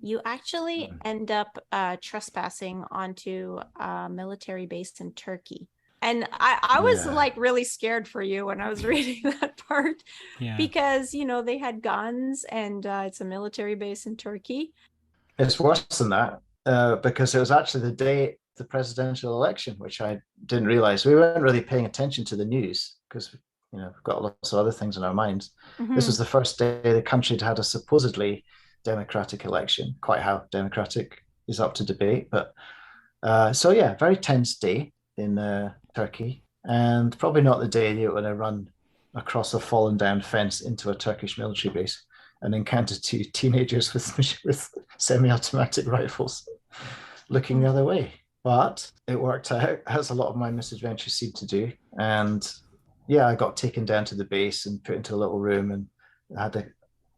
you actually end up trespassing onto a military base in Turkey. And I was like really scared for you when I was reading that part, because they had guns and it's a military base in Turkey. It's worse than that, because it was actually the day of the presidential election, which I didn't realize. We weren't really paying attention to the news because we've got lots of other things in our minds. This was the first day the country had a supposedly democratic election. Quite how democratic is up to debate, but very tense day in Turkey, and probably not the day you're going to run across a fallen down fence into a Turkish military base and encounter 2 teenagers with semi-automatic rifles looking the other way. But it worked out, as a lot of my misadventures seem to do. And I got taken down to the base and put into a little room, and I had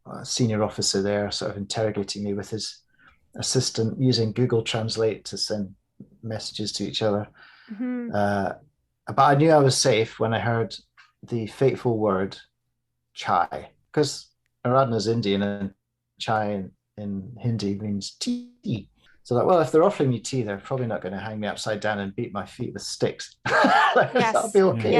a senior officer there sort of interrogating me with his assistant using Google Translate to send messages to each other. But I knew I was safe when I heard the fateful word chai, because Aradhna's Indian and chai in Hindi means tea. So like, well, if they're offering me tea, they're probably not going to hang me upside down and beat my feet with sticks. Yes. That'll be okay.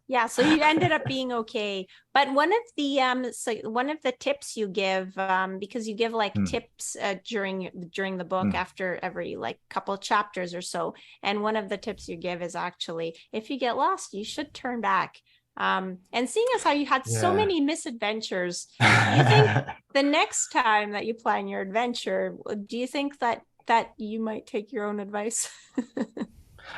Yeah. So you ended up being okay. But one of the tips you give, because you give like tips during the book after every like couple chapters or so, and one of the tips you give is actually, if you get lost, you should turn back. And seeing as how you had so many misadventures, do you think the next time that you plan your adventure, do you think that you might take your own advice?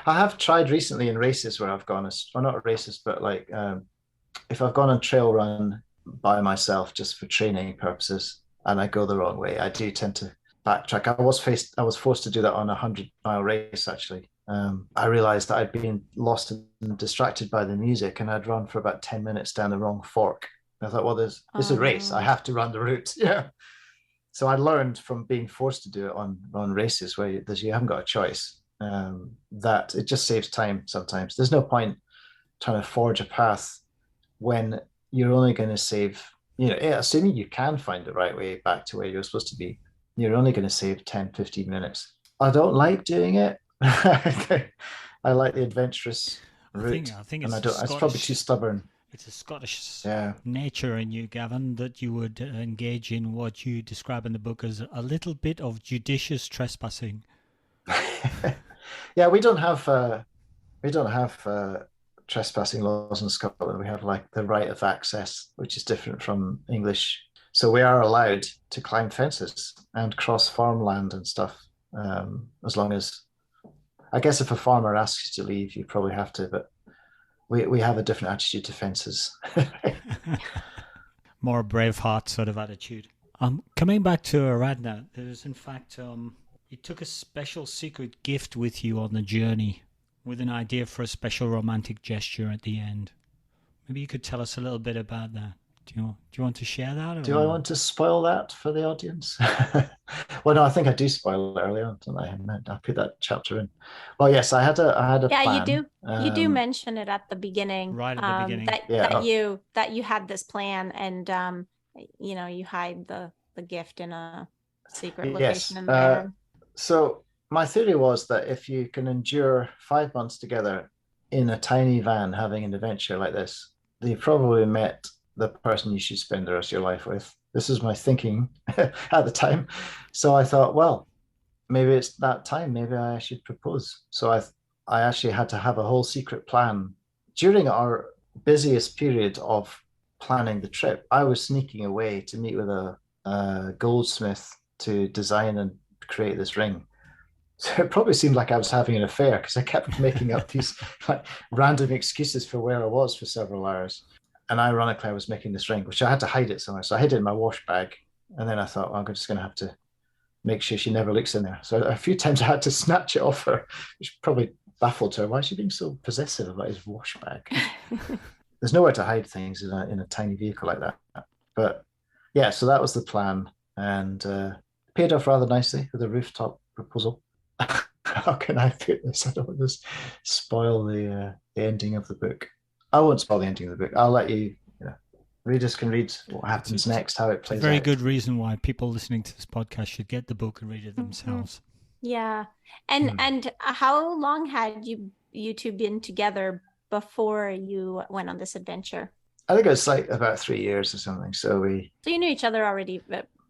I have tried recently in races where I've gone, or not races, but like if I've gone on trail run by myself just for training purposes and I go the wrong way, I do tend to backtrack. I was forced to do that on a 100-mile race actually. I realized that I'd been lost and distracted by the music, and I'd run for about 10 minutes down the wrong fork. I thought, well, this is a race. I have to run the route. Yeah. So I learned from being forced to do it on races where you haven't got a choice. that it just saves time sometimes. There's no point trying to forge a path when you're only going to save, assuming you can find the right way back to where you're supposed to be, you're only going to save 10, 15 minutes. I don't like doing it. I like the adventurous route. I think and it's it's probably too stubborn. It's a Scottish Yeah. nature in you, Gavin, that you would engage in what you describe in the book as a little bit of judicious trespassing. Yeah, we don't have trespassing laws in Scotland. We have like the right of access, which is different from English. So we are allowed to climb fences and cross farmland and stuff, as long as, I guess, if a farmer asks you to leave, you probably have to. But we have a different attitude to fences. More Braveheart sort of attitude. Coming back to Aradhna, there's in fact you took a special secret gift with you on the journey, with an idea for a special romantic gesture at the end. Maybe you could tell us a little bit about that. Do you want to share that? Do I want to spoil that for the audience? Well, no, I think I do spoil it early on, don't I? I put that chapter in. Well, yes, I had a Yeah, plan. you do. You do mention it at the beginning. Right at the beginning. That you had this plan, and you hide the gift in a secret location in the van. So my theory was that if you can endure 5 months together in a tiny van having an adventure like this, you probably met the person you should spend the rest of your life with. This is my thinking at the time. So I thought, well, maybe it's that time. Maybe I should propose. So I actually had to have a whole secret plan. During our busiest period of planning the trip, I was sneaking away to meet with a goldsmith to design and create this ring. So it probably seemed like I was having an affair because I kept making up these like random excuses for where I was for several hours. And ironically, I was making this ring, which I had to hide it somewhere. So I hid it in my wash bag. And then I thought, well, I'm just going to have to make sure she never looks in there. So a few times I had to snatch it off her, which probably baffled her. Why is she being so possessive about his wash bag? There's nowhere to hide things in a tiny vehicle like that. But yeah, so that was the plan. And paid off rather nicely with a rooftop proposal. How can I put this? I don't want to spoil the ending of the book. I won't spoil the ending of the book. I'll let readers can read what happens next, how it plays out. Very good reason why people listening to this podcast should get the book and read it themselves. Yeah. And how long had you two been together before you went on this adventure? I think it was like about 3 years or something. So you knew each other already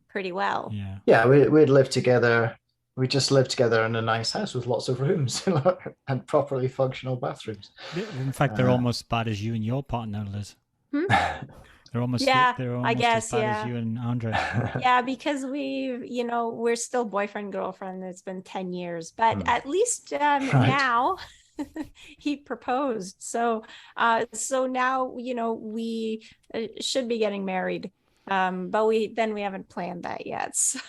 pretty well. Yeah, we'd lived together. We just lived together in a nice house with lots of rooms and properly functional bathrooms. In fact, they're almost as bad as you and your partner, Liz. They're almost as bad as you and Andre. Yeah, because we're still boyfriend girlfriend. It's been 10 years, but at least now he proposed. So now we should be getting married. But we haven't planned that yet. So.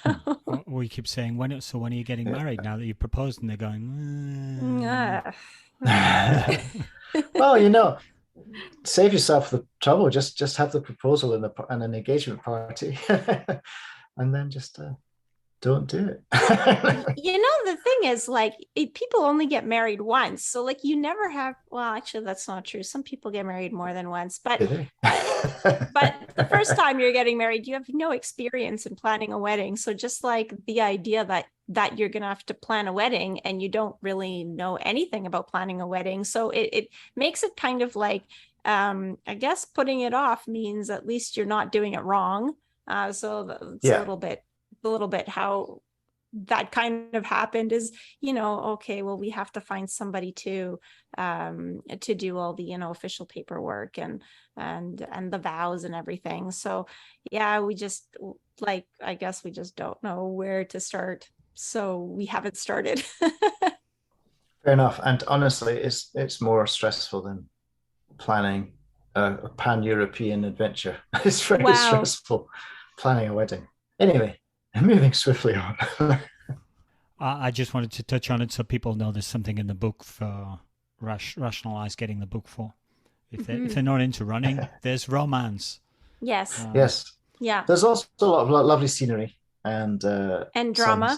We keep saying when are you getting married now that you proposed? And they're going. Well, save yourself the trouble. Just have the proposal and an engagement party, and then just don't do it. The thing is, like, people only get married once, so like you never have. Well, actually, that's not true. Some people get married more than once, but but the first time you're getting married, you have no experience in planning a wedding. So just like the idea that you're gonna have to plan a wedding and you don't really know anything about planning a wedding, so it makes it kind of like, I guess putting it off means at least you're not doing it wrong. So it's a little bit how that kind of happened is, okay, well, we have to find somebody to do all the, official paperwork and the vows and everything. So yeah, we just I guess we just don't know where to start. So we haven't started. Fair enough. And honestly, it's more stressful than planning a pan-European adventure. It's very stressful planning a wedding. Anyway, moving swiftly on. I just wanted to touch on it so people know there's something in the book for rationalize getting the book for. If they're not into running, there's romance. Yes. Yes. Yeah. There's also a lot of lovely scenery and drama.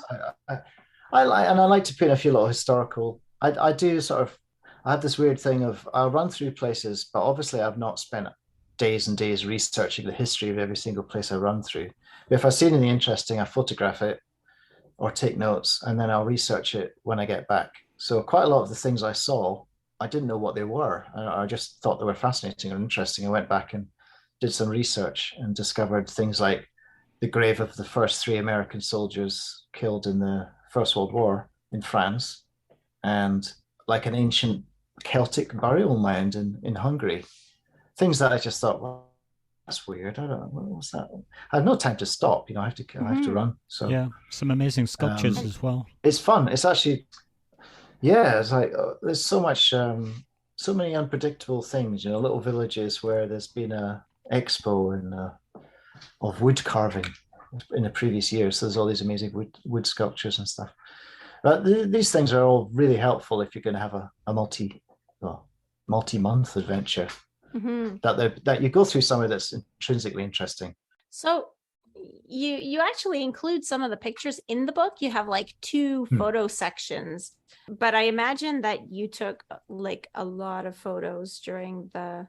I like to put in a few little historical. I do sort of. I have this weird thing of I'll run through places, but obviously I've not spent days and days researching the history of every single place I run through. But if I see anything interesting, I photograph it or take notes, and then I'll research it when I get back. So quite a lot of the things I saw, I didn't know what they were. I just thought they were fascinating and interesting. I went back and did some research and discovered things like the grave of the first three American soldiers killed in the First World War in France, and like an ancient Celtic burial mound in Hungary. Things that I just thought, well, that's weird. I don't know what's that. I have no time to stop. I have to run. So yeah, some amazing sculptures as well. It's fun. It's actually, yeah. It's like there's so much, so many unpredictable things. Little villages where there's been a expo of wood carving in the previous years. So there's all these amazing wood sculptures and stuff. But these things are all really helpful if you're going to have a multi-month adventure. Mm-hmm. That you go through somewhere that's intrinsically interesting. So you actually include some of the pictures in the book. You have like two photo sections, but I imagine that you took like a lot of photos during the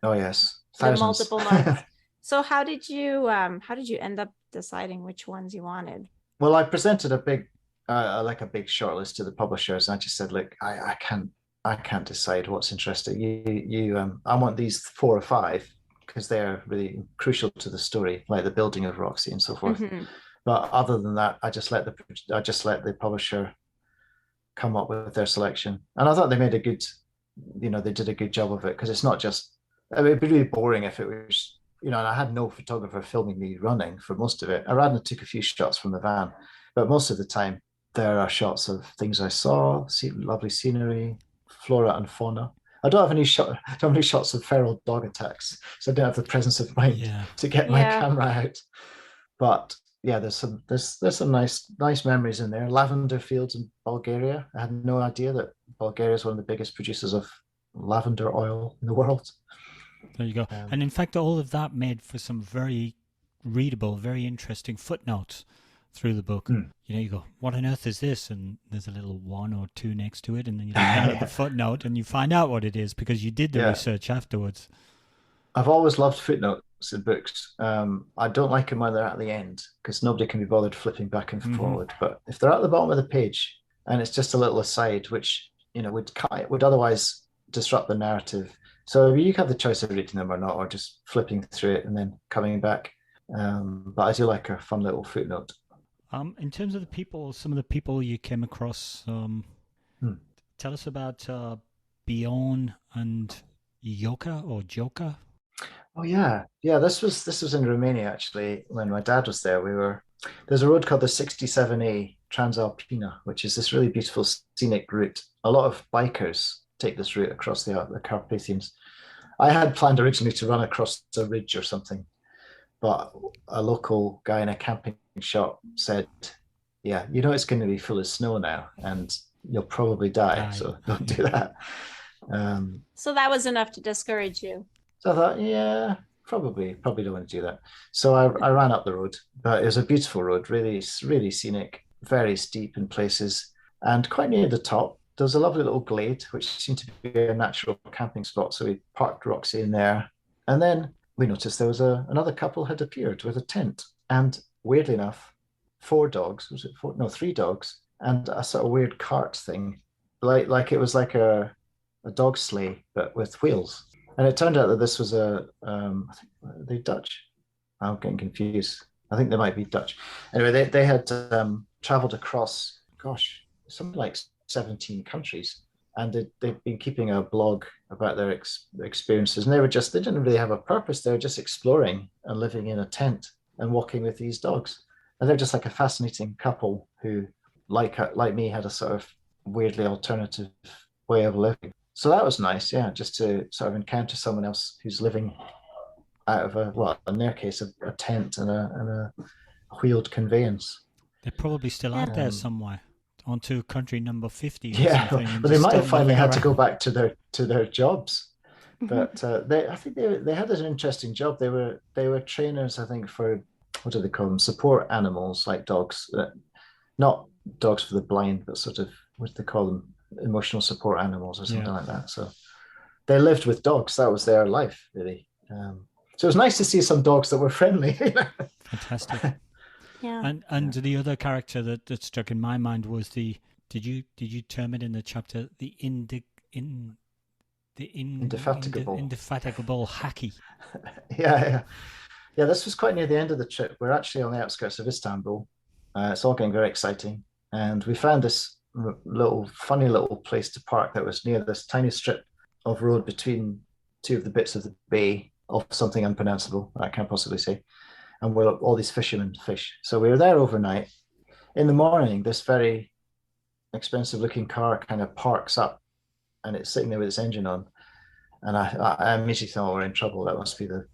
multiple months. So how did you end up deciding which ones you wanted? Well, I presented a big shortlist to the publishers, and I just said, look, I can't decide what's interesting. I want these 4 or 5 because they're really crucial to the story, like the building of Roxy and so forth. Mm-hmm. But other than that, I just let the publisher come up with their selection, and I thought they made they did a good job of it, because it's not just. It'd be really boring if it was, and I had no photographer filming me running for most of it. Aradhna took a few shots from the van, but most of the time there are shots of things I saw, lovely scenery, flora and fauna. I don't have any shots of feral dog attacks, so I don't have the presence of mind to get my camera out. But yeah, there's some nice memories in there. Lavender fields in Bulgaria. I had no idea that Bulgaria is one of the biggest producers of lavender oil in the world. There you go. And in fact, all of that made for some very readable, very interesting footnotes through the book. You go, what on earth is this? And there's a little 1 or 2 next to it, and then you look down at the footnote and you find out what it is because you did the research afterwards. I've always loved footnotes in books. I don't like them when they're at the end, because nobody can be bothered flipping back and forward. But if they're at the bottom of the page and it's just a little aside, which would otherwise disrupt the narrative. So you have the choice of reading them or not, or just flipping through it and then coming back. But I do like a fun little footnote. In terms of some of the people you came across, tell us about Bjorn and Joka. Oh yeah. This was in Romania actually. When my dad was there, there's a road called the 67A Transalpina, which is this really beautiful scenic route. A lot of bikers take this route across the Carpathians. I had planned originally to run across a ridge or something, but a local guy in a camping shop said, yeah, it's going to be full of snow now and you'll probably die, so don't do that. So that was enough to discourage you. So I thought, yeah, probably don't want to do that. So I ran up the road, but it was a beautiful road, really, really scenic, very steep in places, and quite near the top, there was a lovely little glade, which seemed to be a natural camping spot. So we parked Roxy in there, and then we noticed there was another couple had appeared with a tent, and weirdly enough, 4 dogs. Was it 4? No, 3 dogs, and a sort of weird cart thing, like it was like a dog sleigh but with wheels. And it turned out that this was I think, are they Dutch? I'm getting confused. I think they might be Dutch. Anyway, they had traveled across, something like 17 countries, and they've been keeping a blog about their experiences. And they didn't really have a purpose. They were just exploring and living in a tent and walking with these dogs. And they're just like a fascinating couple who, like me, had a sort of weirdly alternative way of living. So that was nice, just to sort of encounter someone else who's living out of in their case, a tent and a wheeled conveyance. They're probably still out there somewhere, onto country number 50 or something. But they might have finally had to go back to their jobs. But I think they had an interesting job. They were trainers, I think, for, what do they call them? Support animals like dogs. Not dogs for the blind, but sort of what they call them, emotional support animals or something like that. So they lived with dogs. That was their life, really. So it was nice to see some dogs that were friendly. Fantastic. Yeah. And the other character that struck in my mind was did you term it in the chapter indefatigable hacky? Yeah. This was quite near the end of the trip. We're actually on the outskirts of Istanbul. It's all getting very exciting, and we found this funny little place to park that was near this tiny strip of road between two of the bits of the bay of something unpronounceable I can't possibly say. And we're all these fishermen fish. So we were there overnight. In the morning, this very expensive looking car kind of parks up, and it's sitting there with its engine on. And I immediately thought, we're in trouble. That must be the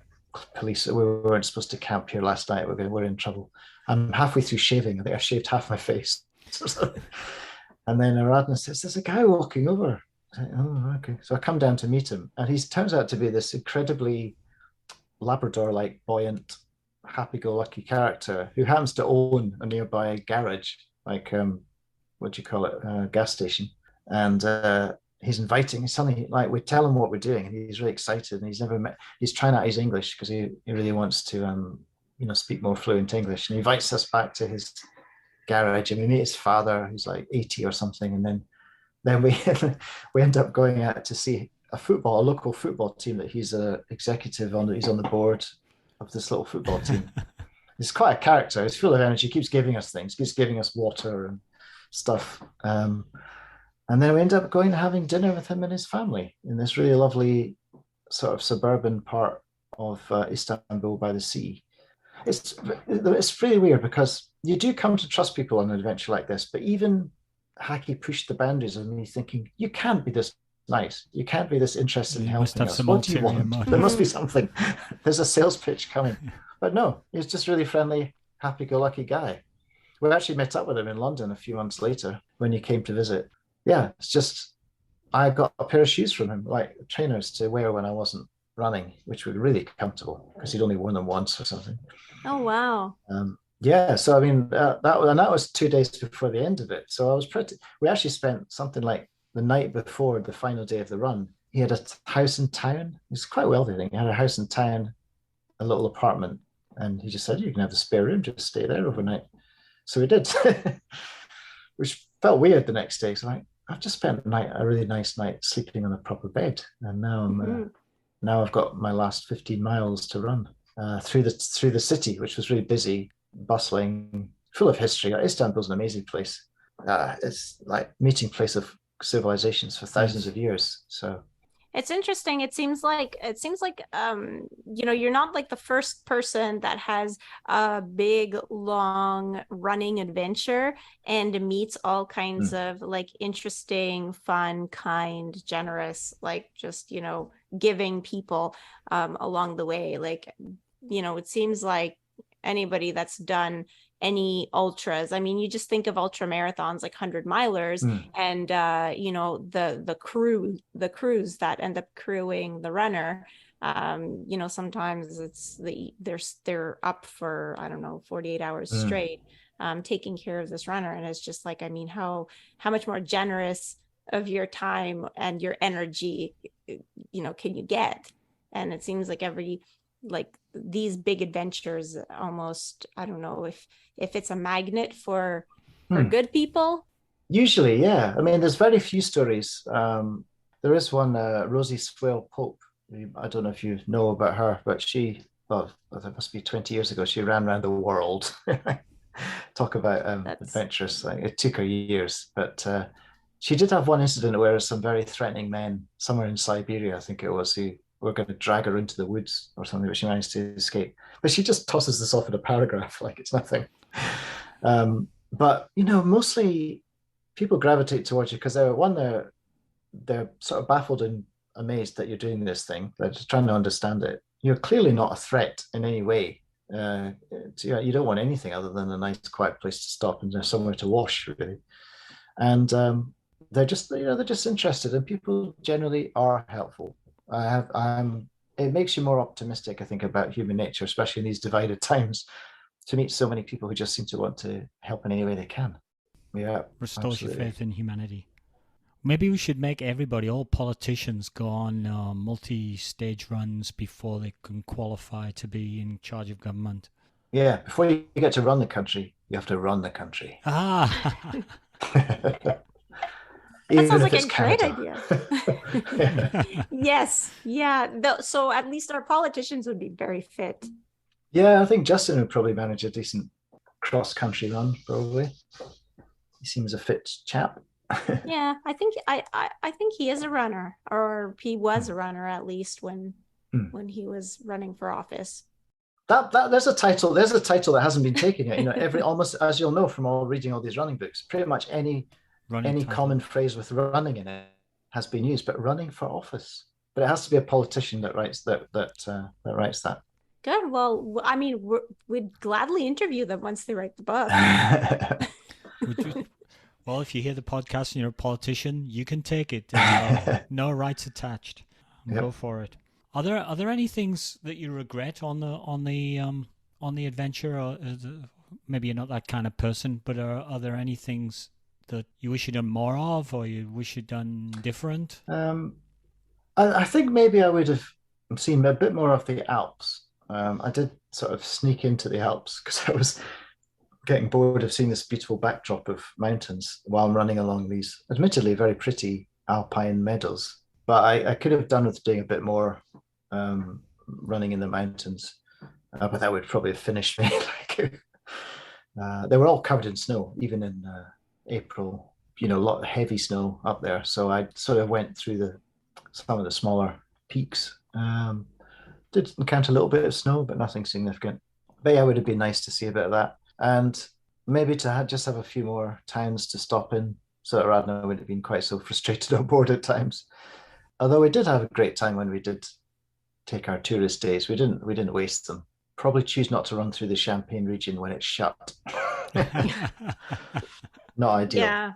police. We weren't supposed to camp here last night. We're in trouble. I'm halfway through shaving. I think I shaved half my face. And then Aradhna says, there's a guy walking over. I say, oh, okay. So I come down to meet him, and he turns out to be this incredibly Labrador-like, buoyant, happy-go-lucky character who happens to own a nearby garage, like what do you call it, gas station. And he's suddenly, like, we tell him what we're doing, and he's really excited, and he's trying out his English because he really wants to speak more fluent English, and he invites us back to his garage, and we meet his father, who's like 80 or something, and then we we end up going out to see a local football team that he's an executive on. He's on the board of this little football team. He's quite a character. He's full of energy. He keeps giving us things. Keeps giving us water and stuff. And then we end up going and having dinner with him and his family in this really lovely sort of suburban part of Istanbul by the sea. It's really weird because you do come to trust people on an adventure like this, but even Hacky pushed the boundaries of me thinking, you can't be this nice. You can't be this interested in helping us. What do you want? There must be something. There's a sales pitch coming. But no, he's just really friendly, happy-go-lucky guy. We actually met up with him in London a few months later when he came to visit. Yeah, it's just, I got a pair of shoes from him, like trainers to wear when I wasn't running, which were really comfortable because he'd only worn them once or something. Oh, wow. So I mean, that was 2 days before the end of it. So we actually spent something like the night before the final day of the run. He had a house in town. He's quite wealthy, I think. He had a house in town, a little apartment, and he just said, you can have the spare room, just stay there overnight. So we did, which felt weird the next day. So I've just spent a really nice night sleeping on a proper bed, and now I've got my last 15 miles to run through the city, which was really busy, bustling, full of history. Istanbul's an amazing place. It's like meeting place of civilizations for thousands of years. So it's interesting. It seems like you're not like the first person that has a big, long running adventure and meets all kinds of like interesting, fun, kind, generous, like just, giving people along the way. Like, it seems like anybody that's done any ultras, I mean, you just think of ultra marathons like 100-milers and the crews that end up crewing the runner. Sometimes it's they're up for, I don't know, 48 hours straight taking care of this runner, and it's just like, I mean, how much more generous of your time and your energy can you get? And it seems like these big adventures almost, I don't know if it's a magnet for good people. Usually, yeah. I mean, there's very few stories. There is one, Rosie Swale Pope. I don't know if you know about her, but that must be 20 years ago. She ran around the world. Talk about adventurous. Like, it took her years, but she did have one incident where some very threatening men, somewhere in Siberia, I think it was, who were going to drag her into the woods or something, but she managed to escape. But she just tosses this off in a paragraph like it's nothing. But mostly people gravitate towards you because they're sort of baffled and amazed that you're doing this thing. They're just trying to understand it. You're clearly not a threat in any way. You don't want anything other than a nice, quiet place to stop and there's somewhere to wash, really. And they're just interested, and people generally are helpful. It makes you more optimistic, I think, about human nature, especially in these divided times, to meet so many people who just seem to want to help in any way they can. Yeah, Restores your absolutely. faith in humanity. Maybe we should make everybody, all politicians, go on multi-stage runs before they can qualify to be in charge of government. Yeah, before you get to run the country, you have to run the country. Ah, That Even sounds if like it's a great Canada. idea. Yes. Yeah. So at least our politicians would be very fit. Yeah, I think Justin would probably manage a decent cross-country run, probably. He seems a fit chap. Yeah, I think he is a runner, or he was a runner at least when he was running for office. That there's a title. There's a title that hasn't been taken yet. You know, every almost as you'll know from all reading all these running books, pretty much running any title. common phrase with running in it has been used. But running for office, but it has to be a politician that writes that writes that. Good. Well, I mean, we'd gladly interview them once they write the book. Well, if you hear the podcast and you're a politician, you can take it. No rights attached. Yep. Go for it. Are there any things that you regret on the adventure, or maybe you're not that kind of person, but are there any things that you wish you'd done more of, or you wish you'd done different? I think maybe I would have seen a bit more of the Alps. I did sort of sneak into the Alps because I was getting bored of seeing this beautiful backdrop of mountains while I'm running along these admittedly very pretty alpine meadows. But I could have done with doing a bit more running in the mountains, but that would probably have finished me. They were all covered in snow, even in April. You know, a lot of heavy snow up there. So I sort of went through some of the smaller peaks. Did encounter a little bit of snow, but nothing significant. But yeah, it would have been nice to see a bit of that, and maybe to just have a few more towns to stop in, so that Aradhna wouldn't have been quite so frustrated on board at times. Although we did have a great time when we did take our tourist days. We didn't waste them. Probably choose not to run through the Champagne region when it's shut. Not ideal. Yeah.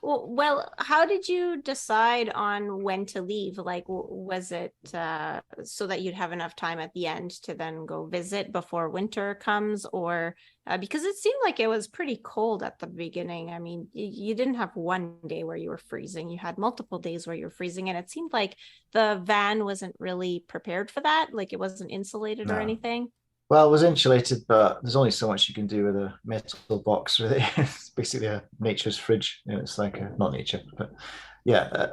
Well, how did you decide on when to leave? Like, was it so that you'd have enough time at the end to then go visit before winter comes, or because it seemed like it was pretty cold at the beginning? I mean, you didn't have one day where you were freezing. You had multiple days where you were freezing, and it seemed like the van wasn't really prepared for that. Like, it wasn't insulated or anything. Well, it was insulated, but there's only so much you can do with a metal box, really. It's basically a nature's fridge. You know, it's like not nature, but yeah.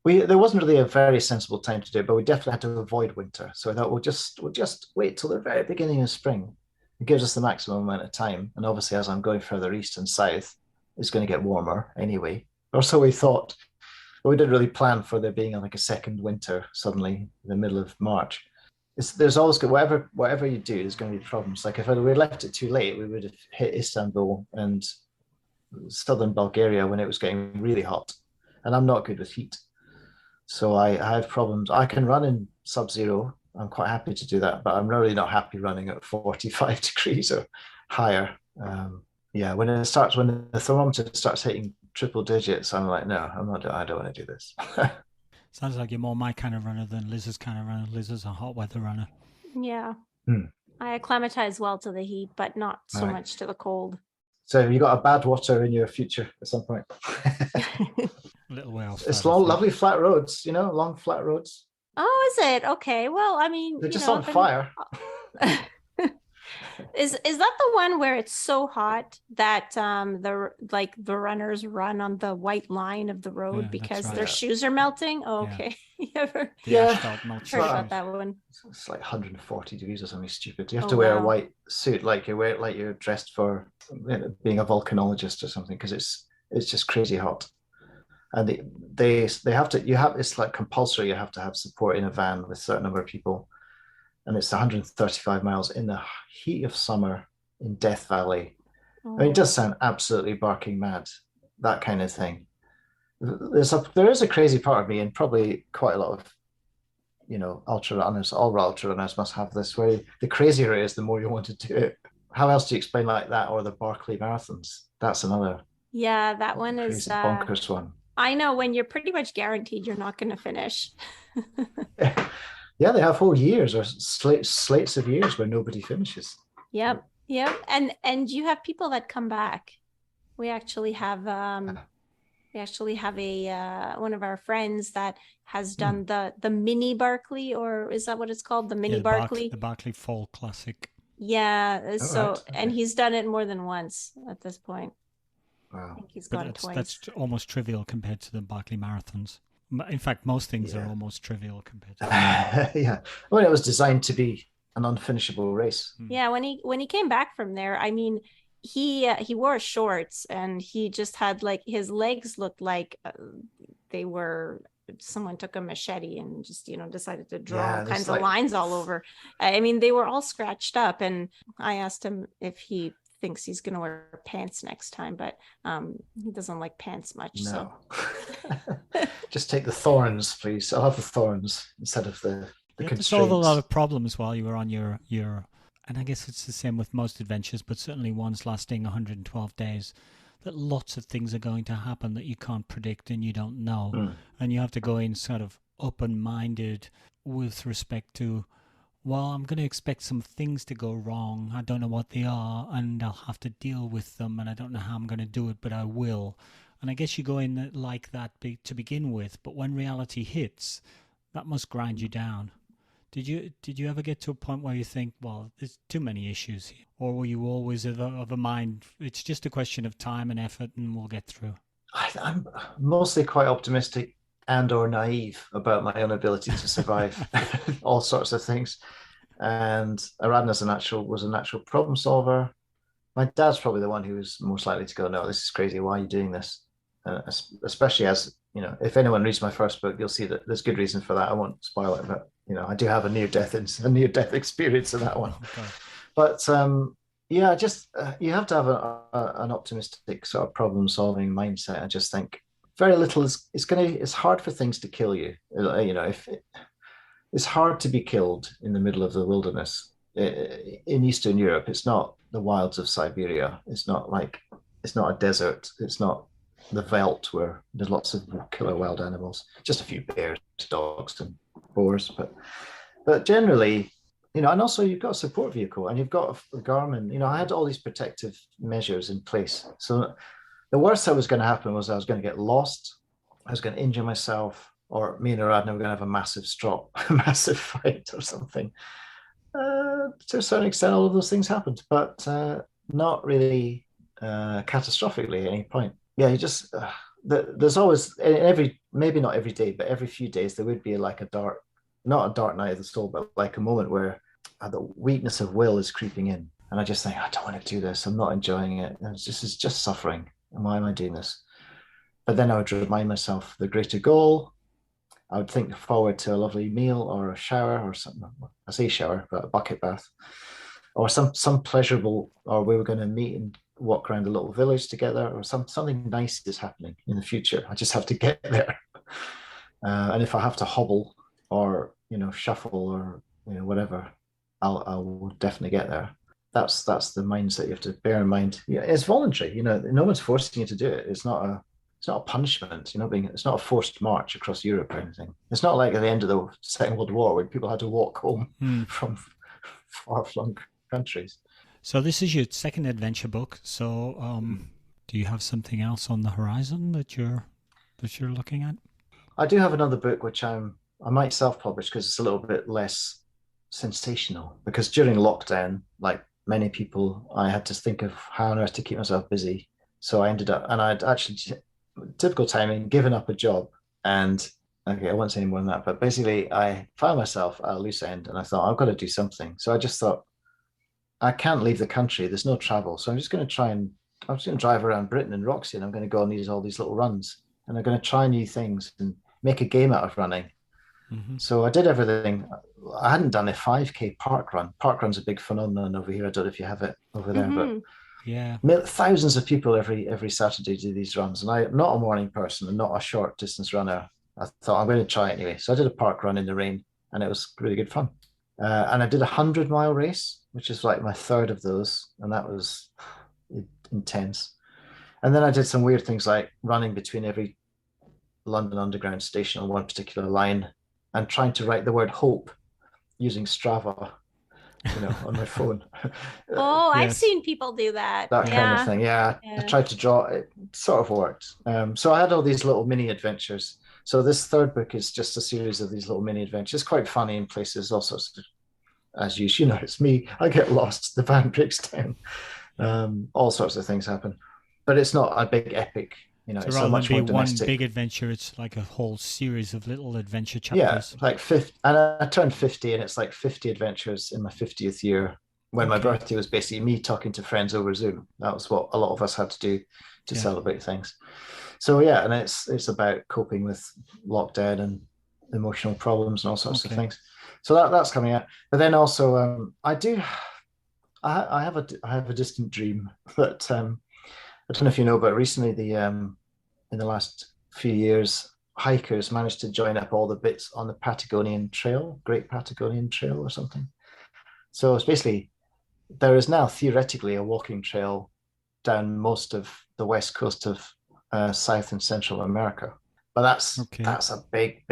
There wasn't really a very sensible time to do it, but we definitely had to avoid winter. So I thought we'll just wait till the very beginning of spring. It gives us the maximum amount of time. And obviously, as I'm going further east and south, it's going to get warmer anyway. Or so we thought. But we didn't really plan for there being like a second winter suddenly in the middle of March. There's always whatever you do, there's going to be problems. Like if we left it too late, we would have hit Istanbul and southern Bulgaria when it was getting really hot, and I'm not good with heat, so I have problems. I can run in sub-zero. I'm quite happy to do that, but I'm really not happy running at 45 degrees or higher. Yeah, when the thermometer starts hitting triple digits, I'm like, no, I don't want to do this. Sounds like you're more my kind of runner than Liz's kind of runner. Liz is a hot weather runner. Yeah. I acclimatize well to the heat, but not so much to the cold. So you got a bad water in your future at some point. A little way off. It's long, lovely flat roads, long flat roads. Oh, is it? Okay. Well, I mean, they're just on fire. Is that the one where it's so hot that the runners run on the white line of the road because their shoes are melting? Oh, okay. You ever heard about that one? It's like 140 degrees or something stupid. You have to wear a white suit, like you're dressed for being a volcanologist or something, because it's just crazy hot. And they have to it's like compulsory. You have to have support in a van with a certain number of people. And it's 135 miles in the heat of summer in Death Valley. I mean, it does sound absolutely barking mad, that kind of thing. There is a crazy part of me, and probably quite a lot of, ultra runners, all ultra runners must have this, where the crazier it is, the more you want to do it. How else do you explain like that, or the Barkley Marathons? That's another. Yeah, that one is bonkers one. I know, when you're pretty much guaranteed you're not going to finish. Yeah, they have whole years or slates of years where nobody finishes. Yep. And you have people that come back, We actually have a one of our friends that has done the mini Barclay, or is that what it's called? The mini Barclay? The Barclay Fall Classic. Yeah. So, right. and he's done it more than once at this point. Wow. I think he's gone twice. That's almost trivial compared to the Barclay marathons. In fact, most things are Yeah. almost trivial compared to that. Yeah. Well, it was designed to be an unfinishable race. Yeah, when he came back from there, I mean, he wore shorts and he just had like his legs looked like they were someone took a machete and just decided to draw all kinds of lines all over. I mean, they were all scratched up, and I asked him if he thinks he's going to wear pants next time, but he doesn't like pants much. No. So Just take the thorns, please. I'll have the thorns instead of the You had constraints. to solve a lot of problems while you were on your, and I guess it's the same with most adventures, but certainly ones lasting 112 days, that lots of things are going to happen that you can't predict and you don't know. And you have to go in sort of open-minded with respect to, well, I'm going to expect some things to go wrong. I don't know what they are, and I'll have to deal with them, and I don't know how I'm going to do it, but I will. And I guess you go in like that to begin with, but when reality hits, that must grind you down. Did you ever get to a point where you think, well, there's too many issues here? Or were you always of a mind, it's just a question of time and effort and we'll get through? I'm mostly quite optimistic and or naive about my own ability to survive all sorts of things. And Aradhna was a natural problem solver. My dad's probably the one who was most likely to go, no, this is crazy. Why are you doing this? Especially as, if anyone reads my first book, you'll see that there's good reason for that. I won't spoil it, but I do have a near-death experience in that one. Okay. But yeah, just you have to have an optimistic sort of problem-solving mindset. I just think very little it's hard for things to kill you. It's hard to be killed in the middle of the wilderness in Eastern Europe. It's not the wilds of Siberia. It's not a desert. It's not the veldt where there's lots of killer wild animals. Just a few bears, dogs, and boars, but generally, and also you've got a support vehicle and you've got a Garmin. I had all these protective measures in place. So the worst that was going to happen was I was going to get lost, I was going to injure myself, or me and Aradhna were going to have a massive fight or something. To a certain extent, all of those things happened, but not really catastrophically at any point. Yeah, you just there's always maybe not every day, but every few days there would be like not a dark night of the soul, but like a moment where the weakness of will is creeping in, and I just think, I don't want to do this. I'm not enjoying it. This is just suffering. And why am I doing this? But then I would remind myself the greater goal. I would think forward to a lovely meal or a shower or something. I say shower, but a bucket bath, or some pleasurable, or we were going to meet and walk around a little village together, or something nice is happening in the future. I just have to get there. And if I have to hobble or shuffle or whatever, I'll definitely get there. That's the mindset you have to bear in mind. Yeah, it's voluntary. No one's forcing you to do it. It's not a punishment. It's not a forced march across Europe or anything. It's not like at the end of the Second World War when people had to walk home from far-flung countries. So this is your second adventure book. So do you have something else on the horizon that you're looking at? I do have another book which I might self-publish because it's a little bit less sensational. Because during lockdown, like many people, I had to think of how on earth to keep myself busy. So I ended up, and I'd actually, typical timing, given up a job. And okay, I won't say any more than that. But basically, I found myself at a loose end, and I thought, I've got to do something. So I just thought, I can't leave the country. There's no travel. So I'm just going to drive around Britain and Roxy, and I'm going to go on all these little runs. And I'm going to try new things and make a game out of running. Mm-hmm. So I did everything. I hadn't done a 5K park run. Park run's a big phenomenon over here. I don't know if you have it over there, but yeah, thousands of people every Saturday do these runs. And I'm not a morning person and not a short distance runner. I thought I'm going to try it anyway. So I did a park run in the rain, and it was really good fun. And I did a 100-mile race, which is like my third of those, and that was intense. And then I did some weird things like running between every London Underground station on one particular line and trying to write the word hope using Strava. on my phone. Oh, I've Yes. seen people do that. That kind of Yeah. thing. Yeah, I Yeah. tried to draw. It sort of worked. So I had all these little mini adventures. So this third book is just a series of these little mini adventures, quite funny in places, all sorts of, as usual, it's me. I get lost. The van breaks down. All sorts of things happen, but it's not a big epic. So It's a rather than much be more one domestic. big adventure, it's like a whole series of little adventure Yeah, chapters. like 50, and I turned 50, and it's like 50 adventures in my 50th year. When my Okay. birthday was basically me talking to friends over Zoom. That was what a lot of us had to do to Yeah. celebrate things. So yeah, and it's about coping with lockdown and emotional problems and all sorts of Okay. things. So that's coming out. But then also, I have a distant dream that I don't know if you know, but recently in the last few years, hikers managed to join up all the bits on the Patagonian Trail, Great Patagonian Trail or something. So it's basically there is now theoretically a walking trail down most of the west coast of South and Central America, but that's Okay. that's a big.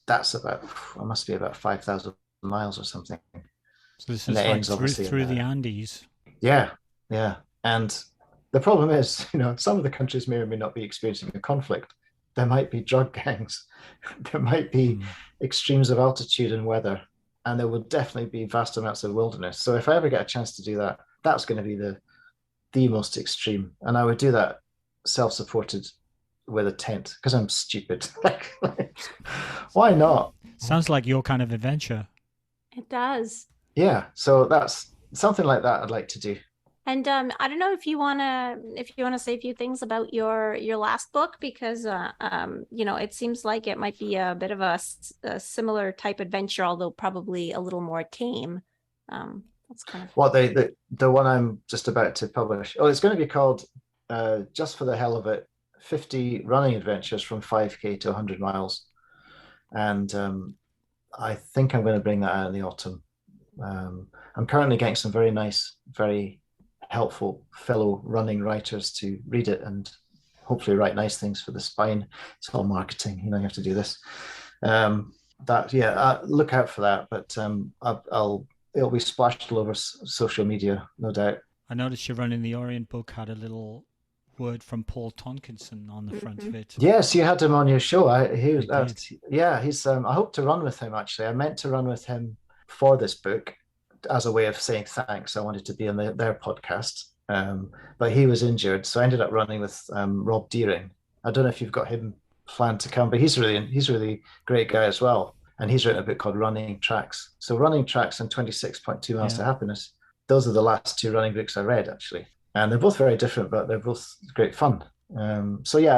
That's about it must be about 5,000 miles or something. So this And is it like ends obviously through in the Andes. yeah, yeah. And the problem is, some of the countries may or may not be experiencing a conflict. There might be drug gangs, there might be extremes of altitude and weather, and there will definitely be vast amounts of wilderness. So if I ever get a chance to do that, that's going to be the most extreme. And I would do that self-supported with a tent because I'm stupid. Why not? Sounds like your kind of adventure. It does. Yeah. So that's something like that I'd like to do. And I don't know if you wanna say a few things about your last book, because it seems like it might be a bit of a similar type adventure, although probably a little more tame. That's kind of What the one I'm just about to publish. Oh, it's going to be called just for the hell of it, 50 running adventures from 5K to 100 miles. And I think I'm going to bring that out in the autumn. I'm currently getting some very nice, very helpful fellow running writers to read it and hopefully write nice things for the spine. It's all marketing, you have to do this. Look out for that. But it'll be splashed all over social media, no doubt. I noticed your Running the Orient book had a little word from Paul Tonkinson on the front of it. Yes, you had him on your show. He's. I hope to run with him. Actually, I meant to run with him for this book as a way of saying thanks. I wanted to be on their podcast, but he was injured, so I ended up running with Rob Deering. I don't know if you've got him planned to come, but he's a really great guy as well. And he's written a book called Running Tracks. So Running Tracks and 26.2 Miles to Happiness. Those are the last two running books I read, actually. And they're both very different, but they're both great fun. I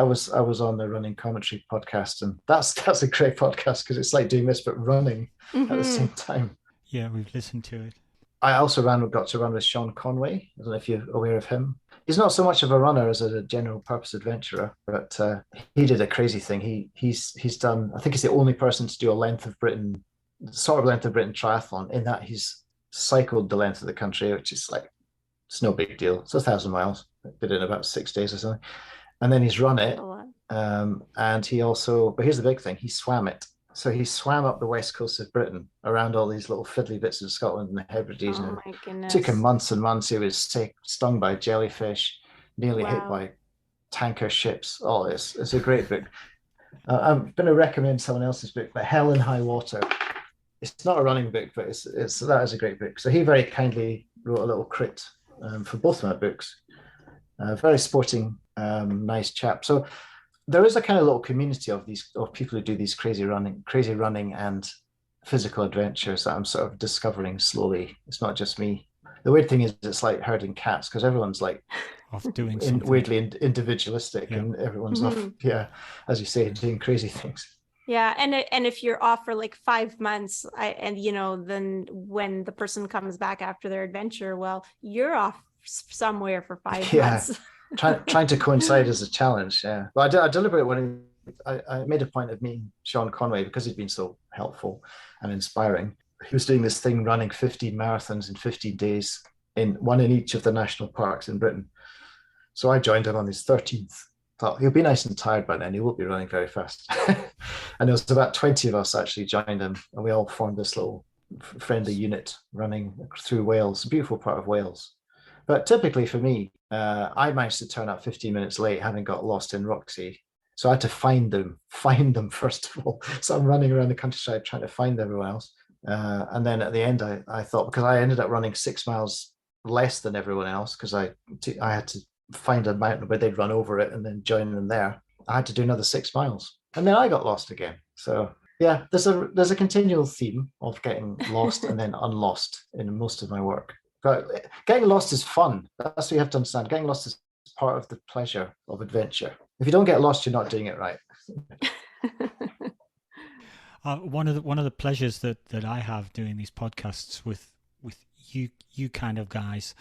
was on the Running Commentary podcast, and that's a great podcast because it's like doing this but running at the same time. Yeah, we've listened to it. I also got to run with Sean Conway. I don't know if you're aware of him. He's not so much of a runner as a general purpose adventurer, but he did a crazy thing. He's done, I think he's the only person to do a length of Britain triathlon, in that he's cycled the length of the country, which is like, it's no big deal. It's 1,000 miles. Did it in about 6 days or something. And then he's run it. And he also, but here's the big thing, he swam it. So he swam up the west coast of Britain around all these little fiddly bits of Scotland and the Hebrides. Oh my goodness. It took him months and months. He was sick, stung by jellyfish, nearly hit by tanker ships. Oh, it's a great book. I'm going to recommend someone else's book, but Hell in High Water. It's not a running book, but that is a great book. So he very kindly wrote a little crit for both of my books. Very sporting, nice chap. So there is a kind of little community of people who do these crazy running and physical adventures that I'm sort of discovering slowly. It's not just me. The weird thing is it's like herding cats because everyone's like off doing something weirdly individualistic, and everyone's off, as you say, doing crazy things. Yeah, and if you're off for like 5 months, then when the person comes back after their adventure, well, you're off somewhere for 5 months. Trying to coincide is a challenge. Yeah, but I deliberately I made a point of meeting Sean Conway because he'd been so helpful and inspiring. He was doing this thing, running 15 marathons in 15 days, one in each of the national parks in Britain. So I joined him on his 13th. Thought he'll be nice and tired by then. He won't be running very fast. And there was about 20 of us actually joined him, and we all formed this little friendly unit running through Wales, a beautiful part of Wales. But typically for me, I managed to turn up 15 minutes late, having got lost in Roxy. So I had to find them first of all. So I'm running around the countryside trying to find everyone else. And then at the end, I thought, because I ended up running 6 miles less than everyone else, because I had to find a mountain where they'd run over it and then join them there. I had to do another 6 miles, and then I got lost again. So yeah, there's a continual theme of getting lost and then unlost in most of my work. But getting lost is fun. That's what you have to understand. Getting lost is part of the pleasure of adventure. If you don't get lost, you're not doing it right. One of the pleasures that I have doing these podcasts with you kind of guys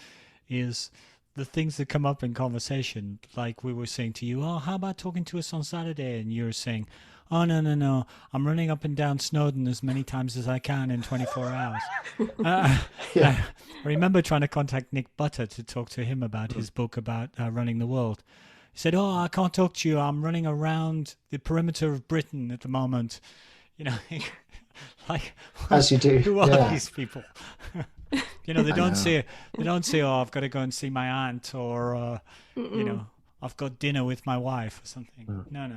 is the things that come up in conversation. Like we were saying to you, oh, how about talking to us on Saturday? And you're saying, oh, no, I'm running up and down Snowdon as many times as I can in 24 hours. I remember trying to contact Nick Butter to talk to him about his book about running the world. He said, oh, I can't talk to you. I'm running around the perimeter of Britain at the moment. You know, like, as you do. Who are these people? You know, they don't say, oh, I've got to go and see my aunt, or, you know, I've got dinner with my wife or something. No.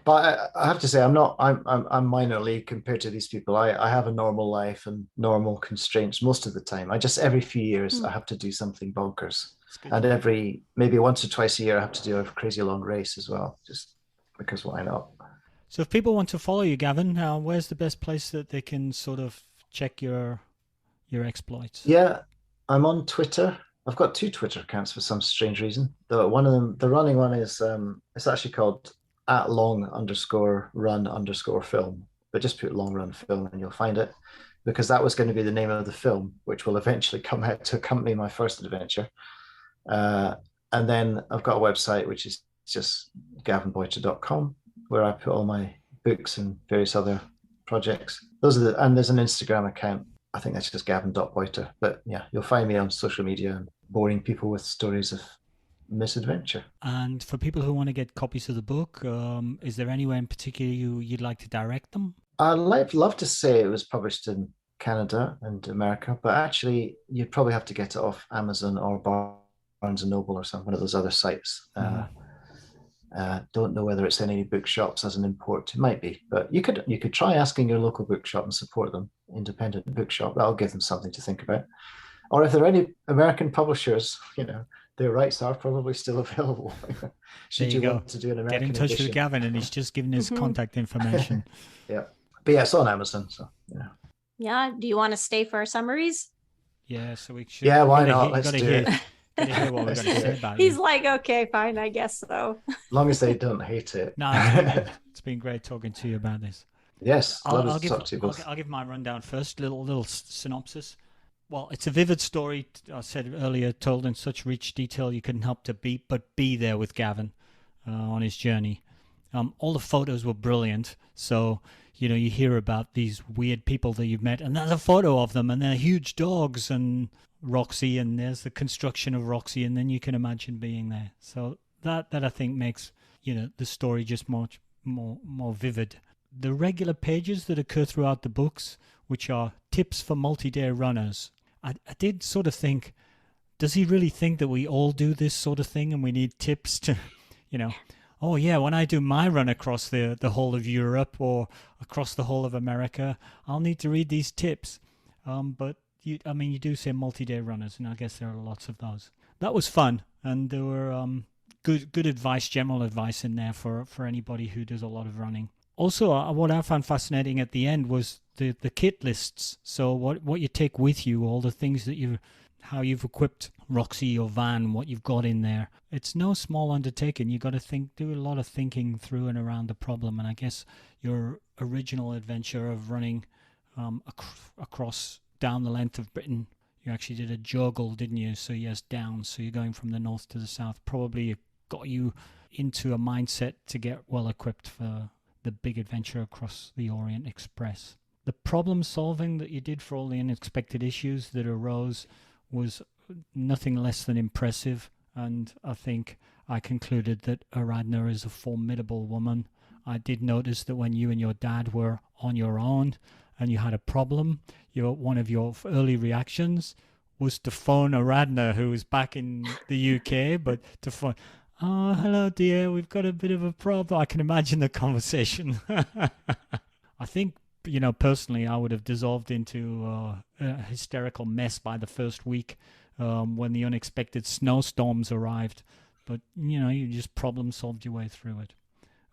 But I have to say, I'm minorly compared to these people. I have a normal life and normal constraints most of the time. Every few years, I have to do something bonkers. And maybe once or twice a year, I have to do a crazy long race as well, just because why not? So if people want to follow you, Gavin, where's the best place that they can sort of check your exploits? Yeah, I'm on Twitter. I've got 2 Twitter accounts for some strange reason. One of them, the running one, is it's actually called @long_run_film. But just put long run film and you'll find it, because that was going to be the name of the film, which will eventually come out to accompany my first adventure. And then I've got a website, which is just gavinboyter.com, where I put all my books and various other projects. And there's an Instagram account. I think that's just gavin.boyter. But yeah, you'll find me on social media and boring people with stories of misadventure. And for people who want to get copies of the book, is there anywhere in particular you'd like to direct them? I'd love to say it was published in Canada and America, but actually you'd probably have to get it off Amazon or Barnes and Noble or one of those other sites. Don't know whether it's in any bookshops as an import. It might be, but you could try asking your local bookshop and support them, independent bookshop. That'll give them something to think about. Or if there are any American publishers, their rights are probably still available. Should you want to do an American Get in touch edition. with Gavin, and he's just given his contact information. Yeah, but yeah, it's on Amazon. So yeah. Yeah. Do you want to stay for our summaries? Yeah. So we should. Yeah. Why not? Let's do it. Hear what we're going to say about He's like, okay, fine, I guess so. As long as they don't hate it. No, it's been great talking to you about this. Yes, I'll give my rundown first. Little synopsis. Well, it's a vivid story, I said earlier, told in such rich detail you couldn't help but be there with Gavin on his journey. All the photos were brilliant. So, you hear about these weird people that you've met, and there's a photo of them, and they're huge dogs, and Roxy, and there's the construction of Roxy, and then you can imagine being there. So that I think makes, the story just much more vivid. The regular pages that occur throughout the books, which are tips for multi-day runners, I did sort of think, does he really think that we all do this sort of thing and we need tips to, oh yeah, when I do my run across the whole of Europe or across the whole of America, I'll need to read these tips. But you do say multi-day runners, and I guess there are lots of those. That was fun, and there were good advice, general advice in there for anybody who does a lot of running. Also, what I found fascinating at the end was the kit lists. So what you take with you, all the things that how you've equipped Roxy, your van, what you've got in there. It's no small undertaking. You got to do a lot of thinking through and around the problem. And I guess your original adventure of running across down the length of Britain, you actually did a joggle, didn't you? So yes, down. So you're going from the north to the south. Probably got you into a mindset to get well equipped for the big adventure across the Orient Express. The problem solving that you did for all the unexpected issues that arose was nothing less than impressive, and I think I concluded that Aradhna is a formidable woman. I did notice that when you and your dad were on your own, and you had a problem, one of your early reactions was to phone Aradhna, who was back in the UK, but to phone, "Oh, hello, dear, we've got a bit of a problem." I can imagine the conversation. I think, personally, I would have dissolved into a hysterical mess by the first week when the unexpected snowstorms arrived. But, you just problem solved your way through it.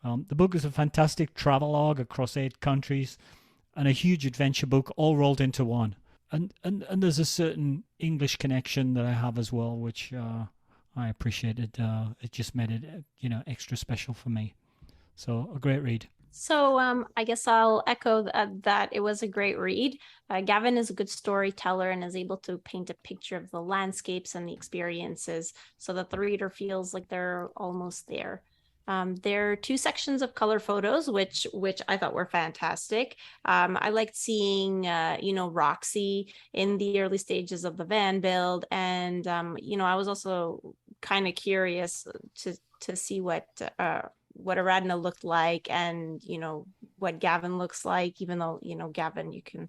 The book is a fantastic travelogue across 8 countries and a huge adventure book all rolled into one. And there's a certain English connection that I have as well, which I appreciated. It just made it, extra special for me. So a great read. So I guess I'll echo that it was a great read. Gavin is a good storyteller and is able to paint a picture of the landscapes and the experiences so that the reader feels like they're almost there. There are 2 sections of color photos, which I thought were fantastic. I liked seeing, Roxy in the early stages of the van build. And, I was also kind of curious to see what Aradhna looked like and, what Gavin looks like, even though, Gavin, you can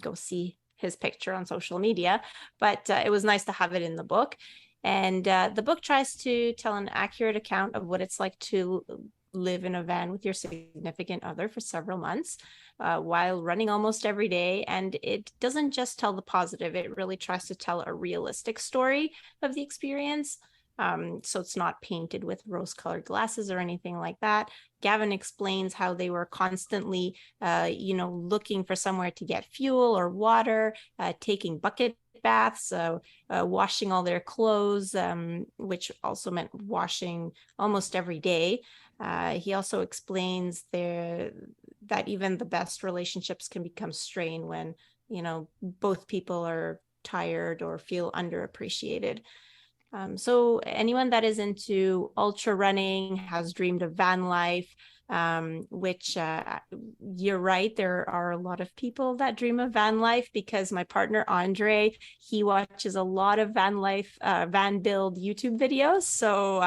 go see his picture on social media, but it was nice to have it in the book. And the book tries to tell an accurate account of what it's like to live in a van with your significant other for several months while running almost every day. And it doesn't just tell the positive, it really tries to tell a realistic story of the experience. So it's not painted with rose-colored glasses or anything like that. Gavin explains how they were constantly, looking for somewhere to get fuel or water, taking bucket baths, washing all their clothes, which also meant washing almost every day. He also explains that even the best relationships can become strained when, both people are tired or feel underappreciated. So anyone that is into ultra running has dreamed of van life, which you're right, there are a lot of people that dream of van life, because my partner Andre, he watches a lot of van build YouTube videos. So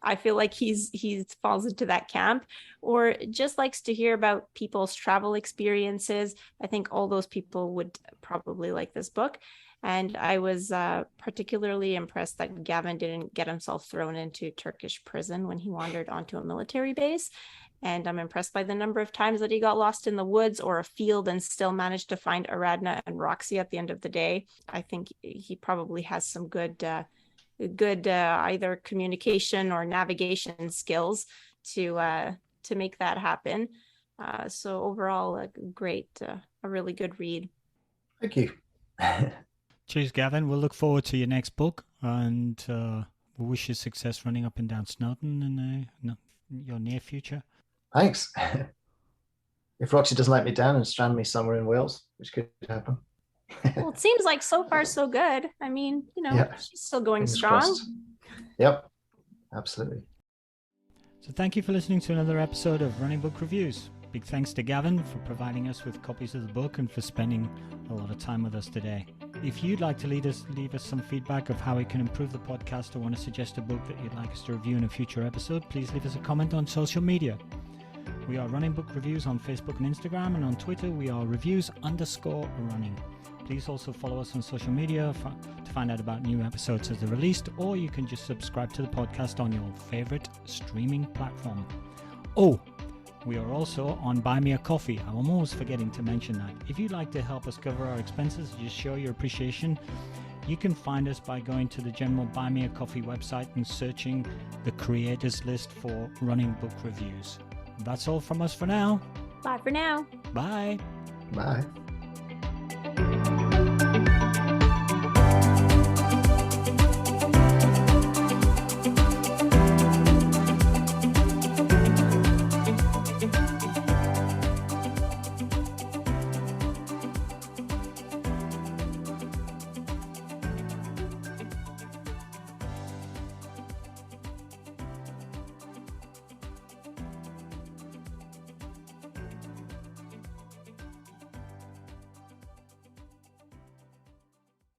I feel like he falls into that camp, or just likes to hear about people's travel experiences. I think all those people would probably like this book. And I was particularly impressed that Gavin didn't get himself thrown into Turkish prison when he wandered onto a military base. And I'm impressed by the number of times that he got lost in the woods or a field and still managed to find Aradhna and Roxy at the end of the day. I think he probably has some good either communication or navigation skills to make that happen. So overall, a really good read. Thank you. Cheers, Gavin. We'll look forward to your next book, and we'll wish you success running up and down Snowdon in your near future. Thanks. If Roxy doesn't let me down and strand me somewhere in Wales, which could happen. Well, it seems like so far so good. I mean, she's still going Fingers strong. crossed. Yep, absolutely. So thank you for listening to another episode of Running Book Reviews. Big thanks to Gavin for providing us with copies of the book and for spending a lot of time with us today. If you'd like to leave us some feedback of how we can improve the podcast, or want to suggest a book that you'd like us to review in a future episode, please leave us a comment on social media. We are Running Book Reviews on Facebook and Instagram, and on Twitter we are reviews_running. Please also follow us on social media to find out about new episodes as they're released, or you can just subscribe to the podcast on your favorite streaming platform. Oh, we are also on Buy Me a Coffee. I'm always forgetting to mention that. If you'd like to help us cover our expenses, just show your appreciation, you can find us by going to the general Buy Me a Coffee website and searching the creators list for Running Book Reviews. That's all from us for now. Bye for now. Bye. Bye.